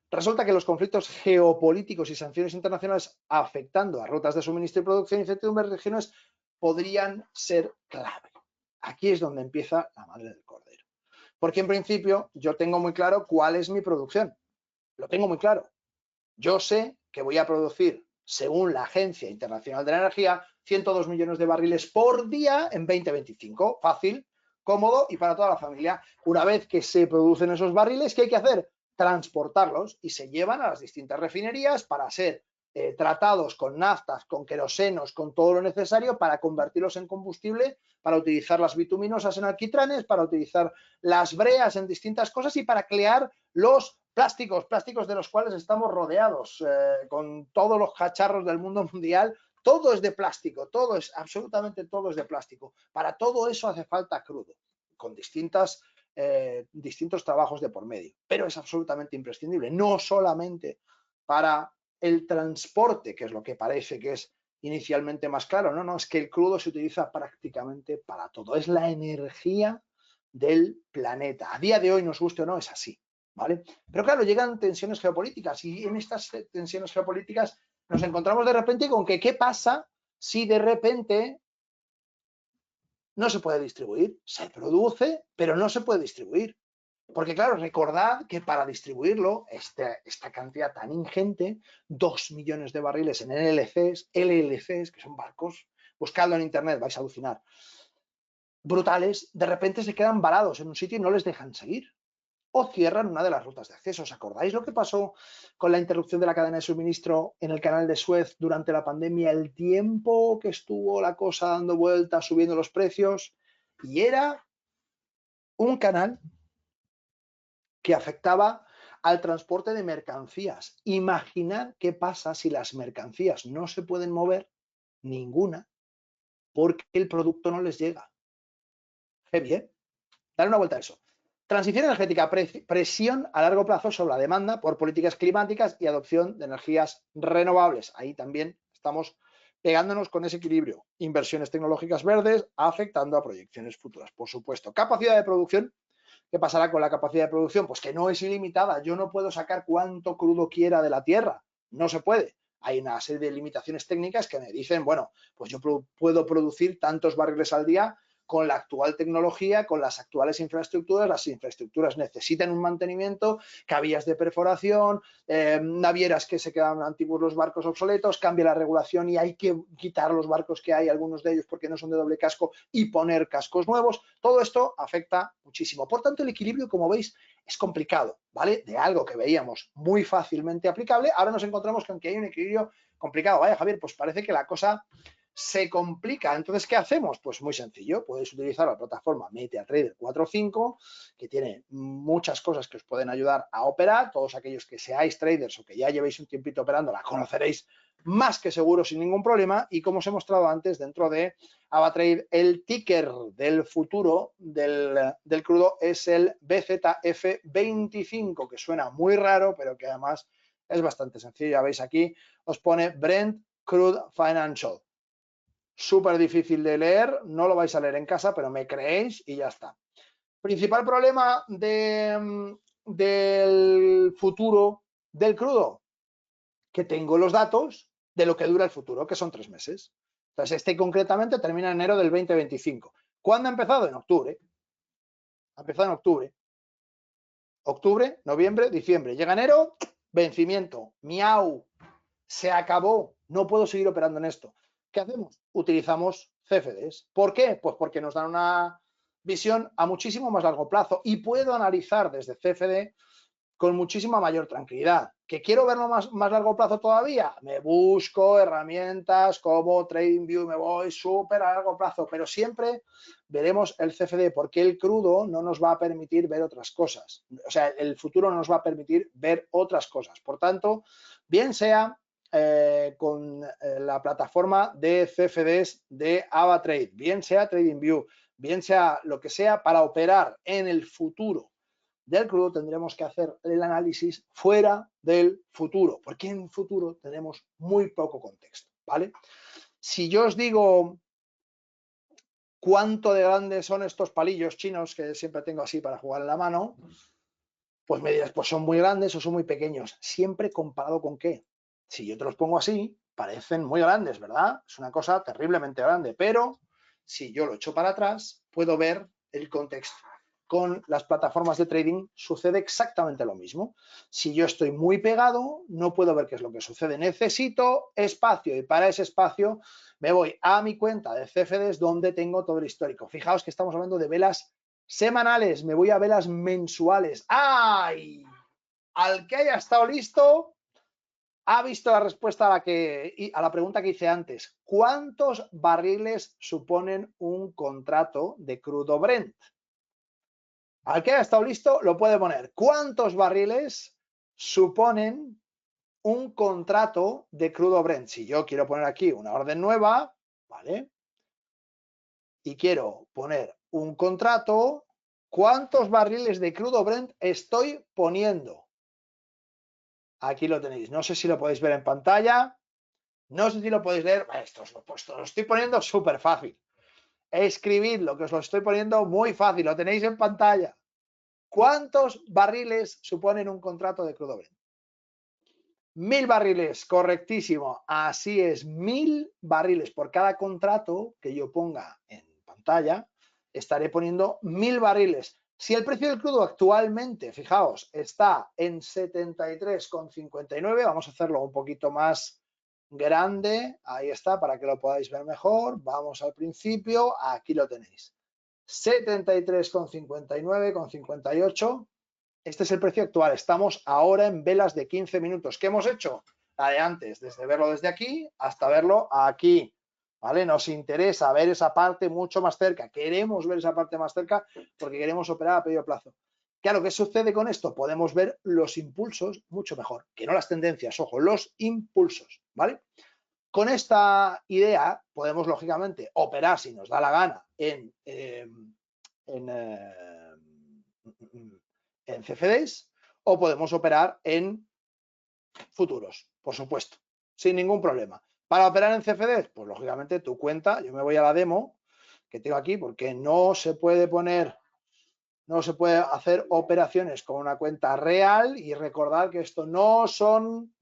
Resulta que los conflictos geopolíticos y sanciones internacionales afectando a rutas de suministro y producción y incertidumbres regionales podrían ser clave. Aquí es donde empieza la madre del cordero. Porque en principio yo tengo muy claro cuál es mi producción. Lo tengo muy claro. Yo sé que voy a producir, según la Agencia Internacional de la Energía, 102 millones de barriles por día en 2025. Fácil, cómodo y para toda la familia. Una vez que se producen esos barriles, ¿qué hay que hacer? Transportarlos y se llevan a las distintas refinerías para ser tratados con naftas, con querosenos, con todo lo necesario para convertirlos en combustible, para utilizar las bituminosas en alquitranes, para utilizar las breas en distintas cosas y para crear los plásticos de los cuales estamos rodeados, con todos los cacharros del mundo mundial. Todo es de plástico, absolutamente todo es de plástico. Para todo eso hace falta crudo, con distintos trabajos de por medio, pero es absolutamente imprescindible, no solamente para el transporte, que es lo que parece que es inicialmente más claro, no, es que el crudo se utiliza prácticamente para todo, es la energía del planeta. A día de hoy, nos guste o no, es así, ¿vale? Pero claro, llegan tensiones geopolíticas y en estas tensiones geopolíticas nos encontramos de repente con que ¿qué pasa si de repente no se puede distribuir? Se produce, pero no se puede distribuir. Porque claro, recordad que para distribuirlo, esta cantidad tan ingente, 2 millones de barriles en LLCs, que son barcos, buscadlo en internet, vais a alucinar, brutales, de repente se quedan varados en un sitio y no les dejan seguir. O cierran una de las rutas de acceso. ¿Os acordáis lo que pasó con la interrupción de la cadena de suministro en el canal de Suez durante la pandemia? El tiempo que estuvo la cosa dando vueltas, subiendo los precios, y era un canal que afectaba al transporte de mercancías. Imaginad qué pasa si las mercancías no se pueden mover, ninguna, porque el producto no les llega. Heavy, ¿eh? Dale una vuelta a eso. Transición energética, presión a largo plazo sobre la demanda por políticas climáticas y adopción de energías renovables. Ahí también estamos pegándonos con ese equilibrio. Inversiones tecnológicas verdes afectando a proyecciones futuras, por supuesto. Capacidad de producción. ¿Qué pasará con la capacidad de producción? Pues que no es ilimitada. Yo no puedo sacar cuanto crudo quiera de la tierra. No se puede. Hay una serie de limitaciones técnicas que me dicen, bueno, pues yo puedo producir tantos barriles al día con la actual tecnología, con las actuales infraestructuras. Las infraestructuras necesitan un mantenimiento, cabillas de perforación, navieras que se quedan antiguos, los barcos obsoletos, cambia la regulación y hay que quitar los barcos que hay, algunos de ellos porque no son de doble casco, y poner cascos nuevos. Todo esto afecta muchísimo. Por tanto, el equilibrio, como veis, es complicado, ¿vale? De algo que veíamos muy fácilmente aplicable, ahora nos encontramos con que hay un equilibrio complicado. Vaya, Javier, pues parece que la cosa se complica. Entonces, ¿qué hacemos? Pues muy sencillo, podéis utilizar la plataforma MetaTrader 4 o 5, que tiene muchas cosas que os pueden ayudar a operar. Todos aquellos que seáis traders o que ya llevéis un tiempito operando, la conoceréis más que seguro sin ningún problema. Y como os he mostrado antes, dentro de AvaTrade, el ticker del futuro del crudo es el BZF25, que suena muy raro, pero que además es bastante sencillo. Ya veis aquí, os pone Brent Crude Financial. Súper difícil de leer, no lo vais a leer en casa, pero me creéis y ya está. Principal problema del futuro del crudo, que tengo los datos de lo que dura el futuro, que son 3 meses. Entonces, este concretamente termina en enero del 2025. ¿Cuándo ha empezado? En octubre. Ha empezado en octubre. Octubre, noviembre, diciembre. Llega enero, vencimiento. Miau. Se acabó. No puedo seguir operando en esto. ¿Qué hacemos? Utilizamos CFDs. ¿Por qué? Pues porque nos dan una visión a muchísimo más largo plazo y puedo analizar desde CFD con muchísima mayor tranquilidad. ¿Que quiero verlo más largo plazo todavía? Me busco herramientas como TradingView, me voy súper a largo plazo, pero siempre veremos el CFD porque el crudo no nos va a permitir ver otras cosas. O sea, el futuro no nos va a permitir ver otras cosas. Por tanto, bien sea con la plataforma de CFDs de AvaTrade, bien sea TradingView, bien sea lo que sea, para operar en el futuro del crudo tendremos que hacer el análisis fuera del futuro, porque en el futuro tenemos muy poco contexto, ¿vale? Si yo os digo cuánto de grandes son estos palillos chinos que siempre tengo así para jugar en la mano, pues me dirás, pues son muy grandes o son muy pequeños. Siempre comparado con qué. Si yo te los pongo así, parecen muy grandes, ¿verdad? Es una cosa terriblemente grande, pero si yo lo echo para atrás, puedo ver el contexto. con las plataformas de trading sucede exactamente lo mismo. Si yo estoy muy pegado, no puedo ver qué es lo que sucede. Necesito espacio y para ese espacio me voy a mi cuenta de CFDs donde tengo todo el histórico. Fijaos que estamos hablando de velas semanales, me voy a velas mensuales. ¡Ay! Al que haya estado listo, ha visto la respuesta a la pregunta que hice antes. ¿Cuántos barriles suponen un contrato de crudo Brent? Al que haya estado listo, lo puede poner. ¿Cuántos barriles suponen un contrato de crudo Brent? Si yo quiero poner aquí una orden nueva, ¿vale? Y quiero poner un contrato, ¿cuántos barriles de crudo Brent estoy poniendo? Aquí lo tenéis. No sé si lo podéis ver en pantalla. No sé si lo podéis leer. Esto os lo he puesto, lo estoy poniendo súper fácil. Escribidlo, que os lo estoy poniendo muy fácil. Lo tenéis en pantalla. ¿Cuántos barriles suponen un contrato de crudo Brent? 1000 barriles, correctísimo. Así es, 1000 barriles por cada contrato que yo ponga en pantalla. Estaré poniendo 1000 barriles. Si el precio del crudo actualmente, fijaos, está en 73,59, vamos a hacerlo un poquito más grande. Ahí está, para que lo podáis ver mejor. Vamos al principio, aquí lo tenéis. 73,59, con 58. Este es el precio actual. Estamos ahora en velas de 15 minutos. ¿Qué hemos hecho? La de antes, desde verlo desde aquí hasta verlo aquí. ¿Vale? Nos interesa ver esa parte mucho más cerca. Queremos ver esa parte más cerca porque queremos operar a medio plazo. Claro, ¿qué sucede con esto? Podemos ver los impulsos mucho mejor, que no las tendencias, ojo, los impulsos, ¿vale? Con esta idea podemos, lógicamente, operar si nos da la gana en CFDs o podemos operar en futuros, por supuesto, sin ningún problema. Para operar en CFDs, pues lógicamente tu cuenta, yo me voy a la demo que tengo aquí porque no se puede poner, no se puede hacer operaciones con una cuenta real y recordar que esto no son,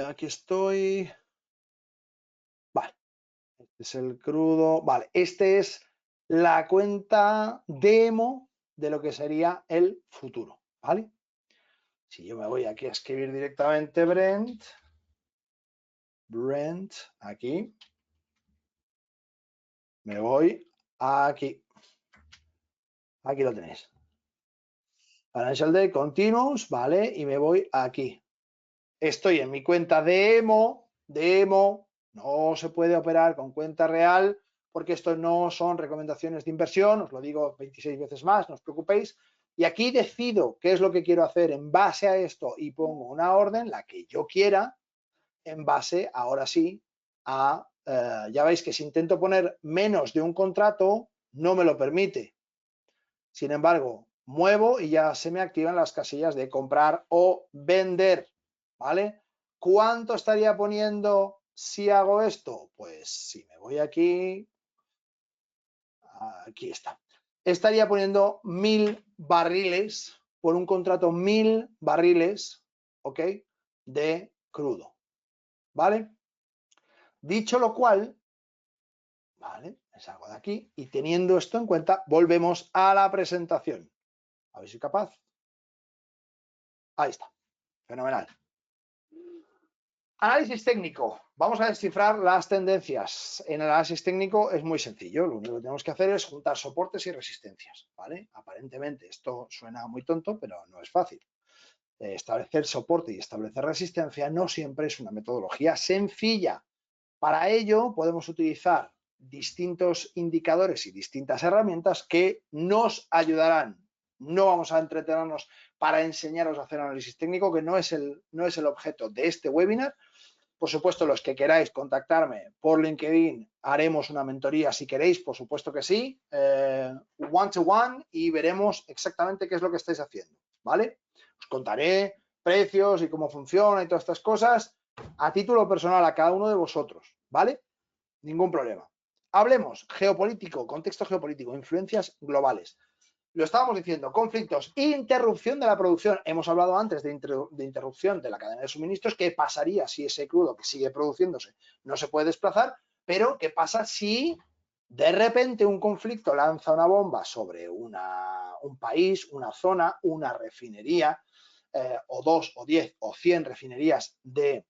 aquí estoy, vale, este es el crudo, vale, este es la cuenta demo de lo que sería el futuro, ¿vale? Si yo me voy aquí a escribir directamente Brent, aquí, me voy aquí, aquí lo tenéis. Financial Day Continuous, ¿vale? Y me voy aquí. Estoy en mi cuenta demo, no se puede operar con cuenta real porque esto no son recomendaciones de inversión, os lo digo 26 veces más, no os preocupéis. Y aquí decido qué es lo que quiero hacer en base a esto y pongo una orden, la que yo quiera, en base, ahora sí, a, ya veis que si intento poner menos de un contrato, no me lo permite. Sin embargo, muevo y ya se me activan las casillas de comprar o vender, ¿vale? ¿Cuánto estaría poniendo si hago esto? Pues si me voy aquí, aquí está. Estaría poniendo 1000 barriles por un contrato, 1000 barriles, ¿ok? De crudo, ¿vale? Dicho lo cual, ¿vale? Me salgo de aquí y teniendo esto en cuenta, volvemos a la presentación. A ver si soy capaz. Ahí está. Fenomenal. Análisis técnico. Vamos a descifrar las tendencias. En el análisis técnico es muy sencillo. Lo único que tenemos que hacer es juntar soportes y resistencias, ¿vale? Aparentemente esto suena muy tonto, pero no es fácil. Establecer soporte y establecer resistencia no siempre es una metodología sencilla. Para ello podemos utilizar distintos indicadores y distintas herramientas que nos ayudarán. No vamos a entretenernos para enseñaros a hacer análisis técnico, que no es el objeto de este webinar. Por supuesto, los que queráis contactarme por LinkedIn, haremos una mentoría si queréis, por supuesto que sí, one-to-one, y veremos exactamente qué es lo que estáis haciendo, ¿vale? Os contaré precios y cómo funciona y todas estas cosas a título personal a cada uno de vosotros, ¿vale? Ningún problema. Hablemos geopolítico, contexto geopolítico, influencias globales. Lo estábamos diciendo, conflictos, interrupción de la producción. Hemos hablado antes de interrupción de la cadena de suministros. ¿Qué pasaría si ese crudo que sigue produciéndose no se puede desplazar? Pero ¿qué pasa si De repente un conflicto lanza una bomba sobre un país, una zona, una refinería, o 2 o 10 o 100 refinerías de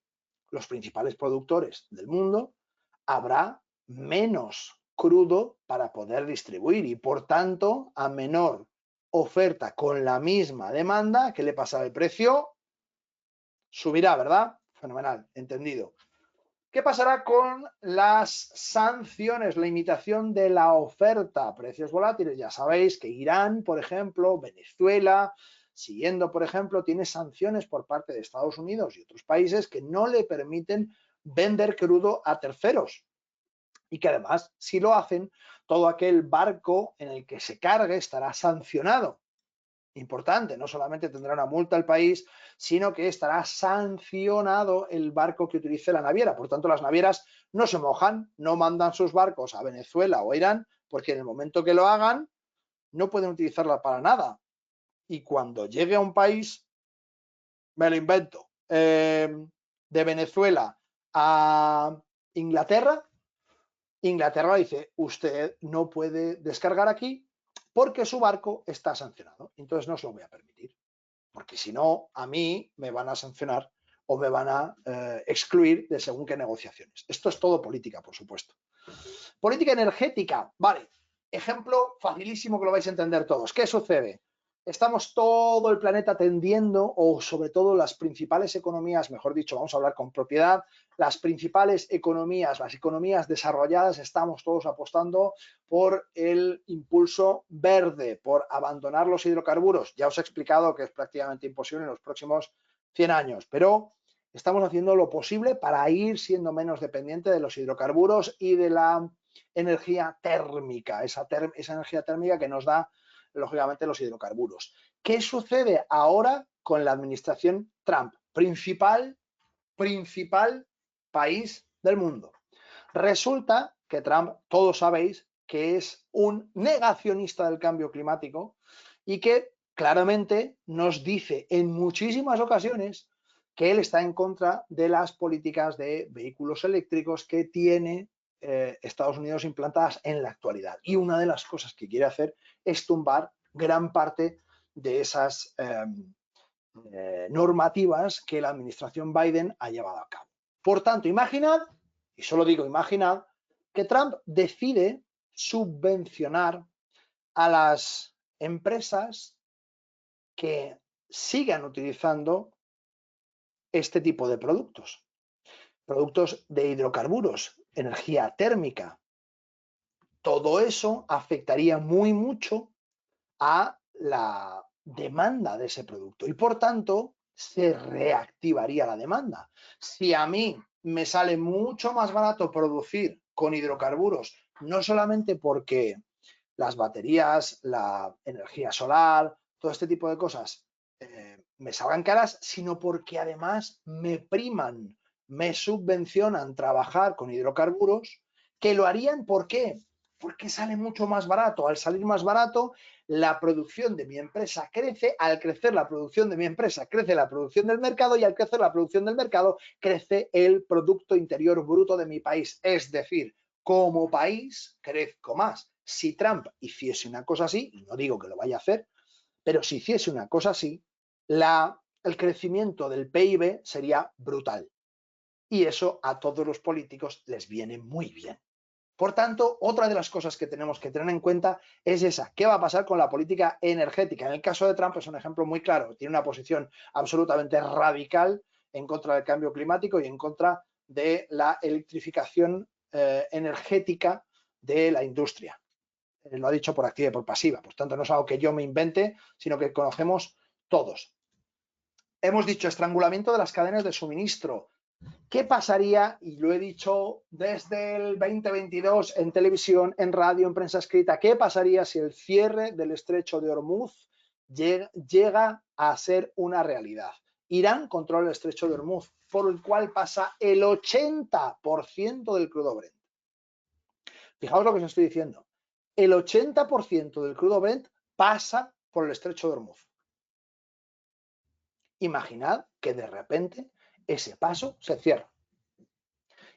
los principales productores del mundo, habrá menos crudo para poder distribuir y por tanto a menor oferta con la misma demanda, ¿qué le pasa al precio? Subirá, ¿verdad? Fenomenal, entendido. ¿Qué pasará con las sanciones, la limitación de la oferta? Precios volátiles, ya sabéis que Irán, por ejemplo, Venezuela, siguiendo, por ejemplo, tiene sanciones por parte de Estados Unidos y otros países que no le permiten vender crudo a terceros. Y que además, si lo hacen, todo aquel barco en el que se cargue estará sancionado. Importante, no solamente tendrá una multa el país, sino que estará sancionado el barco que utilice la naviera. Por tanto, las navieras no se mojan, no mandan sus barcos a Venezuela o a Irán, porque en el momento que lo hagan, no pueden utilizarla para nada. Y cuando llegue a un país, me lo invento, de Venezuela a Inglaterra, Inglaterra dice, usted no puede descargar aquí porque su barco está sancionado. Entonces no se lo voy a permitir. Porque si no, a mí me van a sancionar o me van a excluir de según qué negociaciones. Esto es todo política, por supuesto. Política energética, vale. Ejemplo facilísimo que lo vais a entender todos. ¿Qué sucede? Estamos todo el planeta tendiendo, o sobre todo las principales economías, mejor dicho, vamos a hablar con propiedad, las principales economías, las economías desarrolladas, estamos todos apostando por el impulso verde, por abandonar los hidrocarburos. Ya os he explicado que es prácticamente imposible en los próximos 100 años, pero estamos haciendo lo posible para ir siendo menos dependiente de los hidrocarburos y de la energía térmica, esa energía térmica que nos da lógicamente los hidrocarburos. ¿Qué sucede ahora con la administración Trump? Principal país del mundo. Resulta que Trump, todos sabéis, que es un negacionista del cambio climático y que claramente nos dice en muchísimas ocasiones que él está en contra de las políticas de vehículos eléctricos que tiene Estados Unidos implantadas en la actualidad. Y una de las cosas que quiere hacer es tumbar gran parte de esas normativas que la administración Biden ha llevado a cabo. Por tanto, imaginad, y solo digo imaginad, que Trump decide subvencionar a las empresas que sigan utilizando este tipo de productos. Productos de hidrocarburos, energía térmica. Todo eso afectaría muy mucho a la demanda de ese producto y por tanto se reactivaría la demanda. Si a mí me sale mucho más barato producir con hidrocarburos, no solamente porque las baterías, la energía solar, todo este tipo de cosas me salgan caras, sino porque además me priman, me subvencionan trabajar con hidrocarburos, que lo harían, ¿por qué? Porque sale mucho más barato. Al salir más barato, la producción de mi empresa crece. Al crecer la producción de mi empresa, crece la producción del mercado y al crecer la producción del mercado, crece el Producto Interior Bruto de mi país. Es decir, como país, crezco más. Si Trump hiciese una cosa así, y no digo que lo vaya a hacer, pero si hiciese una cosa así, el crecimiento del PIB sería brutal. Y eso a todos los políticos les viene muy bien. Por tanto, otra de las cosas que tenemos que tener en cuenta es esa. ¿Qué va a pasar con la política energética? En el caso de Trump es un ejemplo muy claro. Tiene una posición absolutamente radical en contra del cambio climático y en contra de la electrificación energética de la industria. Lo ha dicho por activa y por pasiva. Por tanto, no es algo que yo me invente, sino que conocemos todos. Hemos dicho estrangulamiento de las cadenas de suministro. ¿Qué pasaría? Y lo he dicho desde el 2022 en televisión, en radio, en prensa escrita. ¿Qué pasaría si el cierre del estrecho de Hormuz llega a ser una realidad? Irán controla el estrecho de Hormuz, por el cual pasa el 80% del crudo Brent. Fijaos lo que os estoy diciendo. El 80% del crudo Brent pasa por el estrecho de Hormuz. Imaginad que de repente ese paso se cierra.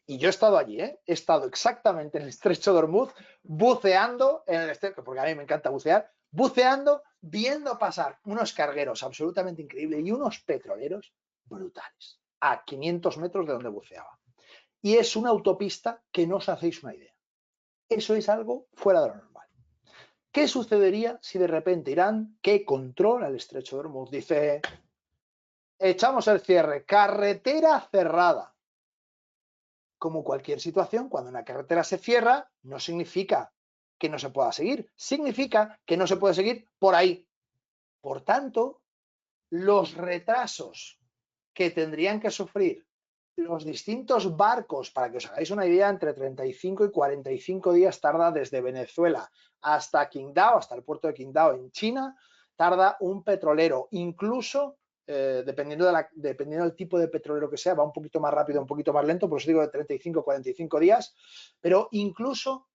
Y yo he estado allí, he estado exactamente en el estrecho de Hormuz, buceando en el estrecho, porque a mí me encanta bucear, buceando, viendo pasar unos cargueros absolutamente increíbles y unos petroleros brutales, a 500 metros de donde buceaba. Y es una autopista que no os hacéis una idea. Eso es algo fuera de lo normal. ¿Qué sucedería si de repente Irán, que controla el estrecho de Hormuz, dice, echamos el cierre, carretera cerrada? Como cualquier situación, cuando una carretera se cierra, no significa que no se pueda seguir, significa que no se puede seguir por ahí. Por tanto, los retrasos que tendrían que sufrir los distintos barcos, para que os hagáis una idea, entre 35 y 45 días tarda desde Venezuela hasta Qingdao, hasta el puerto de Qingdao en China, tarda un petrolero, incluso dependiendo del tipo de petrolero que sea, va un poquito más rápido, un poquito más lento, por eso digo de 35 a 45 días, pero incluso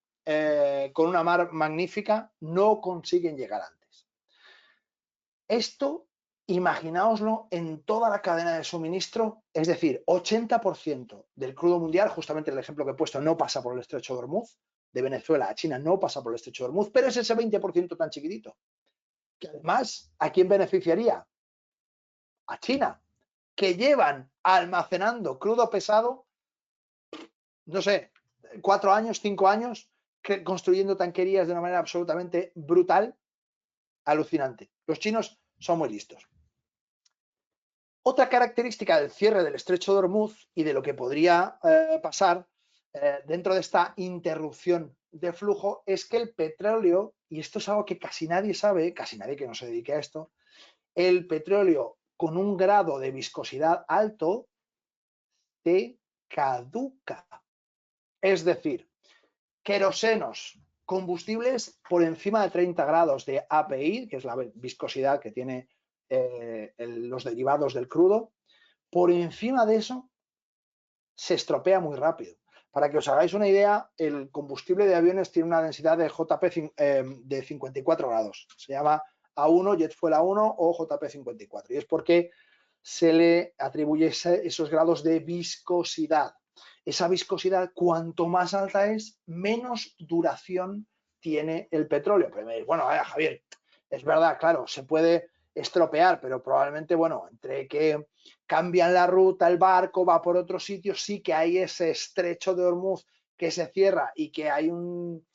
con una mar magnífica no consiguen llegar antes. Esto, imaginaoslo en toda la cadena de suministro, es decir, 80% del crudo mundial, justamente el ejemplo que he puesto, no pasa por el estrecho de Hormuz, de Venezuela a China no pasa por el estrecho de Hormuz, pero es ese 20% tan chiquitito, que además, ¿a quién beneficiaría? A China, que llevan almacenando crudo pesado, no sé, 4 años, 5 años, construyendo tanquerías de una manera absolutamente brutal, alucinante. Los chinos son muy listos. Otra característica del cierre del estrecho de Hormuz y de lo que podría pasar dentro de esta interrupción de flujo es que el petróleo, y esto es algo que casi nadie sabe, casi nadie que no se dedique a esto, el petróleo con un grado de viscosidad alto se caduca. Es decir, querosenos, combustibles por encima de 30 grados de API, que es la viscosidad que tiene los derivados del crudo, por encima de eso se estropea muy rápido. Para que os hagáis una idea, el combustible de aviones tiene una densidad de JP de 54 grados. Se llama A1, Jet Fuel A1 o JP 54. Y es porque se le atribuye esos grados de viscosidad. Esa viscosidad, cuanto más alta es, menos duración tiene el petróleo. Pero me diréis, bueno, Javier, es verdad, claro, se puede estropear, pero probablemente, bueno, entre que cambian la ruta, el barco va por otro sitio, sí que hay ese estrecho de Hormuz que se cierra y que hay un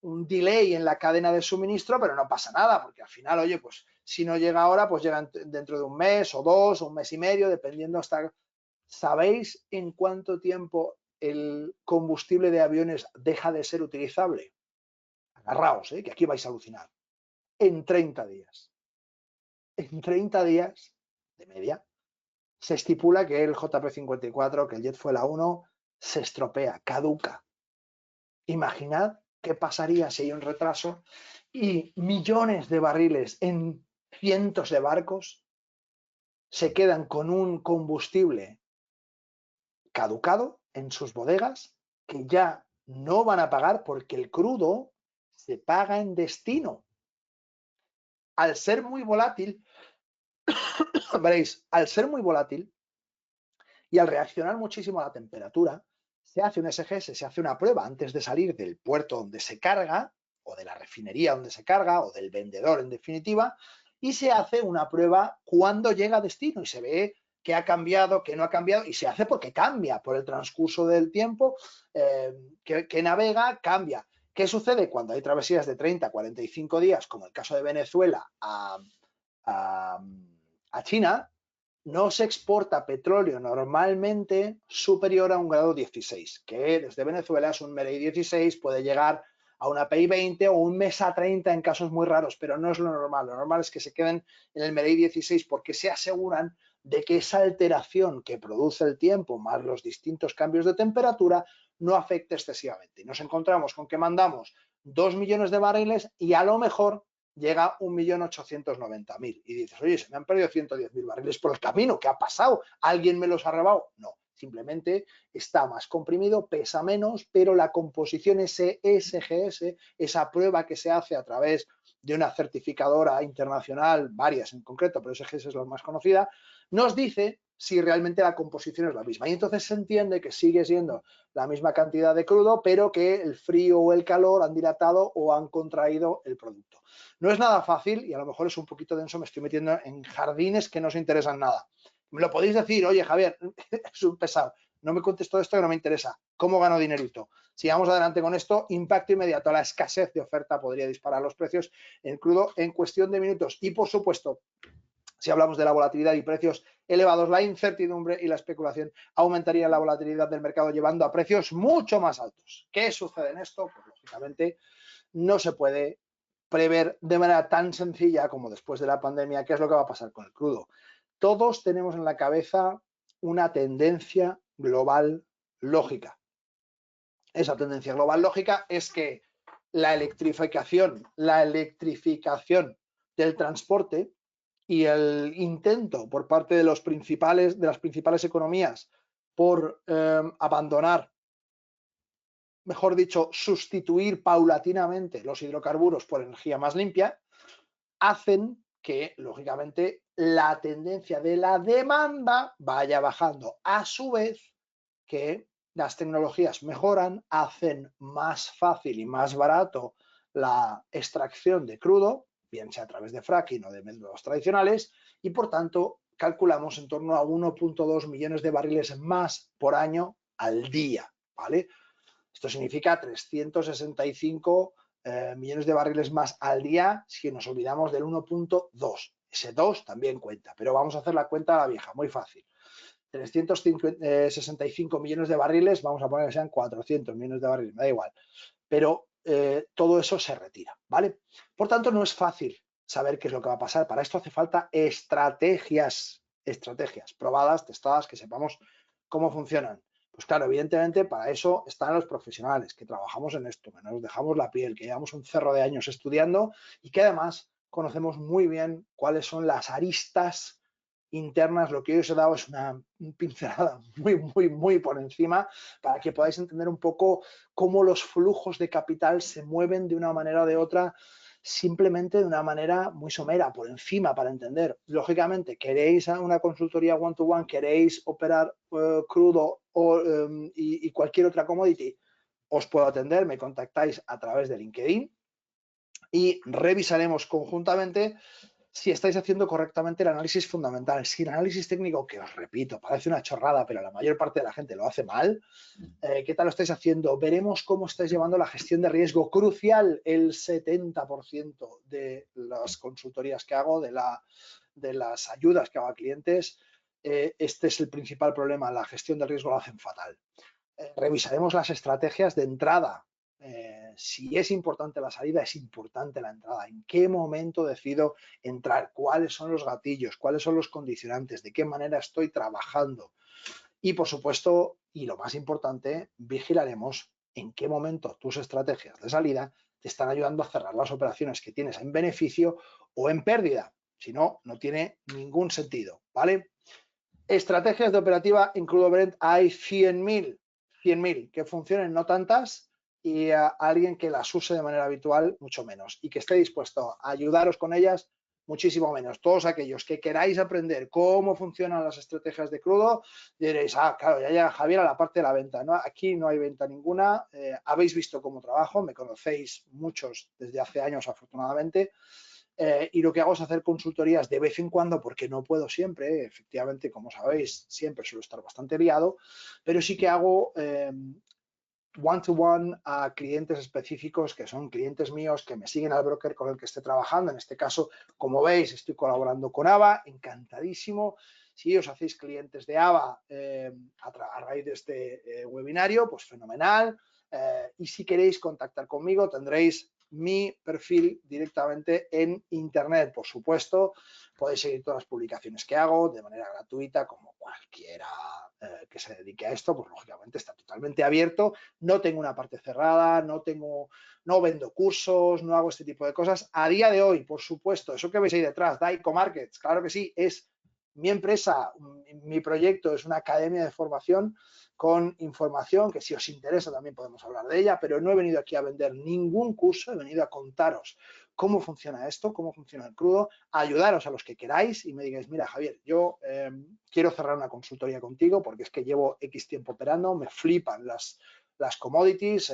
delay en la cadena de suministro, pero no pasa nada, porque al final, oye, pues si no llega ahora, pues llega dentro de un mes o dos, o un mes y medio, dependiendo hasta... ¿Sabéis en cuánto tiempo el combustible de aviones deja de ser utilizable? Agarraos, que aquí vais a alucinar. En 30 días. En 30 días, de media, se estipula que el JP-54, que el Jet Fuel A1, se estropea, caduca. Imaginad qué pasaría si hay un retraso y millones de barriles en cientos de barcos se quedan con un combustible caducado en sus bodegas que ya no van a pagar porque el crudo se paga en destino. Al ser muy volátil, veréis, al ser muy volátil y al reaccionar muchísimo a la temperatura, se hace un SGS, se hace una prueba antes de salir del puerto donde se carga, o de la refinería donde se carga, o del vendedor en definitiva, y se hace una prueba cuando llega a destino y se ve qué ha cambiado, qué no ha cambiado, y se hace porque cambia por el transcurso del tiempo, que navega, cambia. ¿Qué sucede cuando hay travesías de 30, 45 días, como el caso de Venezuela a China? No se exporta petróleo normalmente superior a un grado 16, que desde Venezuela es un MEREI 16, puede llegar a una API 20 o un MESA 30 en casos muy raros, pero no es lo normal. Lo normal es que se queden en el MEREI 16 porque se aseguran de que esa alteración que produce el tiempo más los distintos cambios de temperatura no afecte excesivamente. Y nos encontramos con que mandamos 2 millones de barriles y a lo mejor llega 1.890.000 y dices, oye, se me han perdido 110.000 barriles por el camino, ¿qué ha pasado? ¿Alguien me los ha robado? No, simplemente está más comprimido, pesa menos, pero la composición SGS, esa prueba que se hace a través de una certificadora internacional, varias en concreto, pero SGS es la más conocida, nos dice si realmente la composición es la misma. Y entonces se entiende que sigue siendo la misma cantidad de crudo, pero que el frío o el calor han dilatado o han contraído el producto. No es nada fácil y a lo mejor es un poquito denso, me estoy metiendo en jardines que no os interesan nada. Me lo podéis decir, oye Javier, es un pesado, no me contesto esto que no me interesa. ¿Cómo gano dinerito? Si vamos adelante con esto, impacto inmediato. La escasez de oferta podría disparar los precios en crudo en cuestión de minutos. Y por supuesto, si hablamos de la volatilidad y precios elevados, la incertidumbre y la especulación aumentarían la volatilidad del mercado, llevando a precios mucho más altos. ¿Qué sucede en esto? Pues lógicamente no se puede prever de manera tan sencilla como después de la pandemia qué es lo que va a pasar con el crudo. Todos tenemos en la cabeza una tendencia global lógica. Esa tendencia global lógica es que la electrificación del transporte y el intento por parte de las principales economías por abandonar, mejor dicho, sustituir paulatinamente los hidrocarburos por energía más limpia, hacen que, lógicamente, la tendencia de la demanda vaya bajando. A su vez, que las tecnologías mejoran, hacen más fácil y más barato la extracción de crudo, bien sea a través de fracking o de métodos tradicionales, y por tanto calculamos en torno a 1,2 millones de barriles más por año al día, ¿vale? Esto significa 365 millones de barriles más al día si nos olvidamos del 1,2. Ese 2 también cuenta, pero vamos a hacer la cuenta a la vieja, muy fácil. 365 millones de barriles, vamos a poner que sean 400 millones de barriles, me da igual, pero todo eso se retira, ¿vale? Por tanto, no es fácil saber qué es lo que va a pasar. Para esto hace falta estrategias probadas, testadas, que sepamos cómo funcionan. Pues claro, evidentemente para eso están los profesionales que trabajamos en esto, que nos dejamos la piel, que llevamos un cerro de años estudiando y que además conocemos muy bien cuáles son las aristas internas. Lo que hoy os he dado es una pincelada muy por encima para que podáis entender un poco cómo los flujos de capital se mueven de una manera o de otra, simplemente de una manera muy somera, por encima, para entender. Lógicamente, queréis una consultoría one-to-one, queréis operar crudo y cualquier otra commodity, os puedo atender, me contactáis a través de LinkedIn y revisaremos conjuntamente si estáis haciendo correctamente el análisis fundamental. Si el análisis técnico, que os repito, parece una chorrada, pero la mayor parte de la gente lo hace mal, ¿qué tal lo estáis haciendo? Veremos cómo estáis llevando la gestión de riesgo crucial. El 70% de las consultorías que hago, de las ayudas que hago a clientes, este es el principal problema. La gestión del riesgo lo hacen fatal. Revisaremos las estrategias de entrada. Si es importante la salida, es importante la entrada. ¿En qué momento decido entrar? ¿Cuáles son los gatillos? ¿Cuáles son los condicionantes? ¿De qué manera estoy trabajando? Y, por supuesto, y lo más importante, vigilaremos en qué momento tus estrategias de salida te están ayudando a cerrar las operaciones que tienes en beneficio o en pérdida. Si no, no tiene ningún sentido, ¿vale? Estrategias de operativa en crudo Brent hay 100.000 que funcionen, no tantas, y a alguien que las use de manera habitual, mucho menos, y que esté dispuesto a ayudaros con ellas, muchísimo menos. Todos aquellos que queráis aprender cómo funcionan las estrategias de crudo, diréis, claro, ya llega Javier a la parte de la venta, ¿no? Aquí no hay venta ninguna, habéis visto cómo trabajo, me conocéis muchos desde hace años, afortunadamente. Y lo que hago es hacer consultorías de vez en cuando, porque no puedo siempre, efectivamente, como sabéis, siempre suelo estar bastante liado, pero sí que hago one-to-one a clientes específicos que son clientes míos que me siguen al broker con el que esté trabajando. En este caso, como veis, estoy colaborando con AVA, encantadísimo. Si os hacéis clientes de AVA a raíz de este webinario, pues fenomenal. Y si queréis contactar conmigo, tendréis mi perfil directamente en internet. Por supuesto, podéis seguir todas las publicaciones que hago de manera gratuita, como cualquiera que se dedique a esto, pues lógicamente está totalmente abierto. No tengo una parte cerrada, no vendo cursos, no hago este tipo de cosas. A día de hoy, por supuesto, eso que veis ahí detrás, Daico Markets, claro que sí, es Mi empresa, mi proyecto es una academia de formación con información que si os interesa también podemos hablar de ella, pero no he venido aquí a vender ningún curso, he venido a contaros cómo funciona esto, cómo funciona el crudo, a ayudaros a los que queráis y me digáis, mira Javier, yo quiero cerrar una consultoría contigo porque es que llevo X tiempo operando, me flipan las commodities,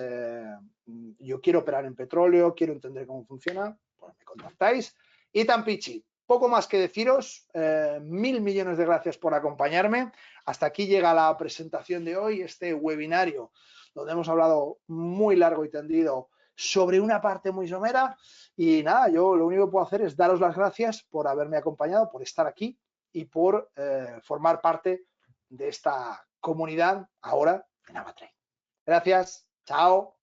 yo quiero operar en petróleo, quiero entender cómo funciona, pues me contactáis. Y tan pichi, poco más que deciros, 1000 millones de gracias por acompañarme. Hasta aquí llega la presentación de hoy, este webinario, donde hemos hablado muy largo y tendido sobre una parte muy somera. Y nada, yo lo único que puedo hacer es daros las gracias por haberme acompañado, por estar aquí y por formar parte de esta comunidad ahora en AvaTrade. Gracias, chao.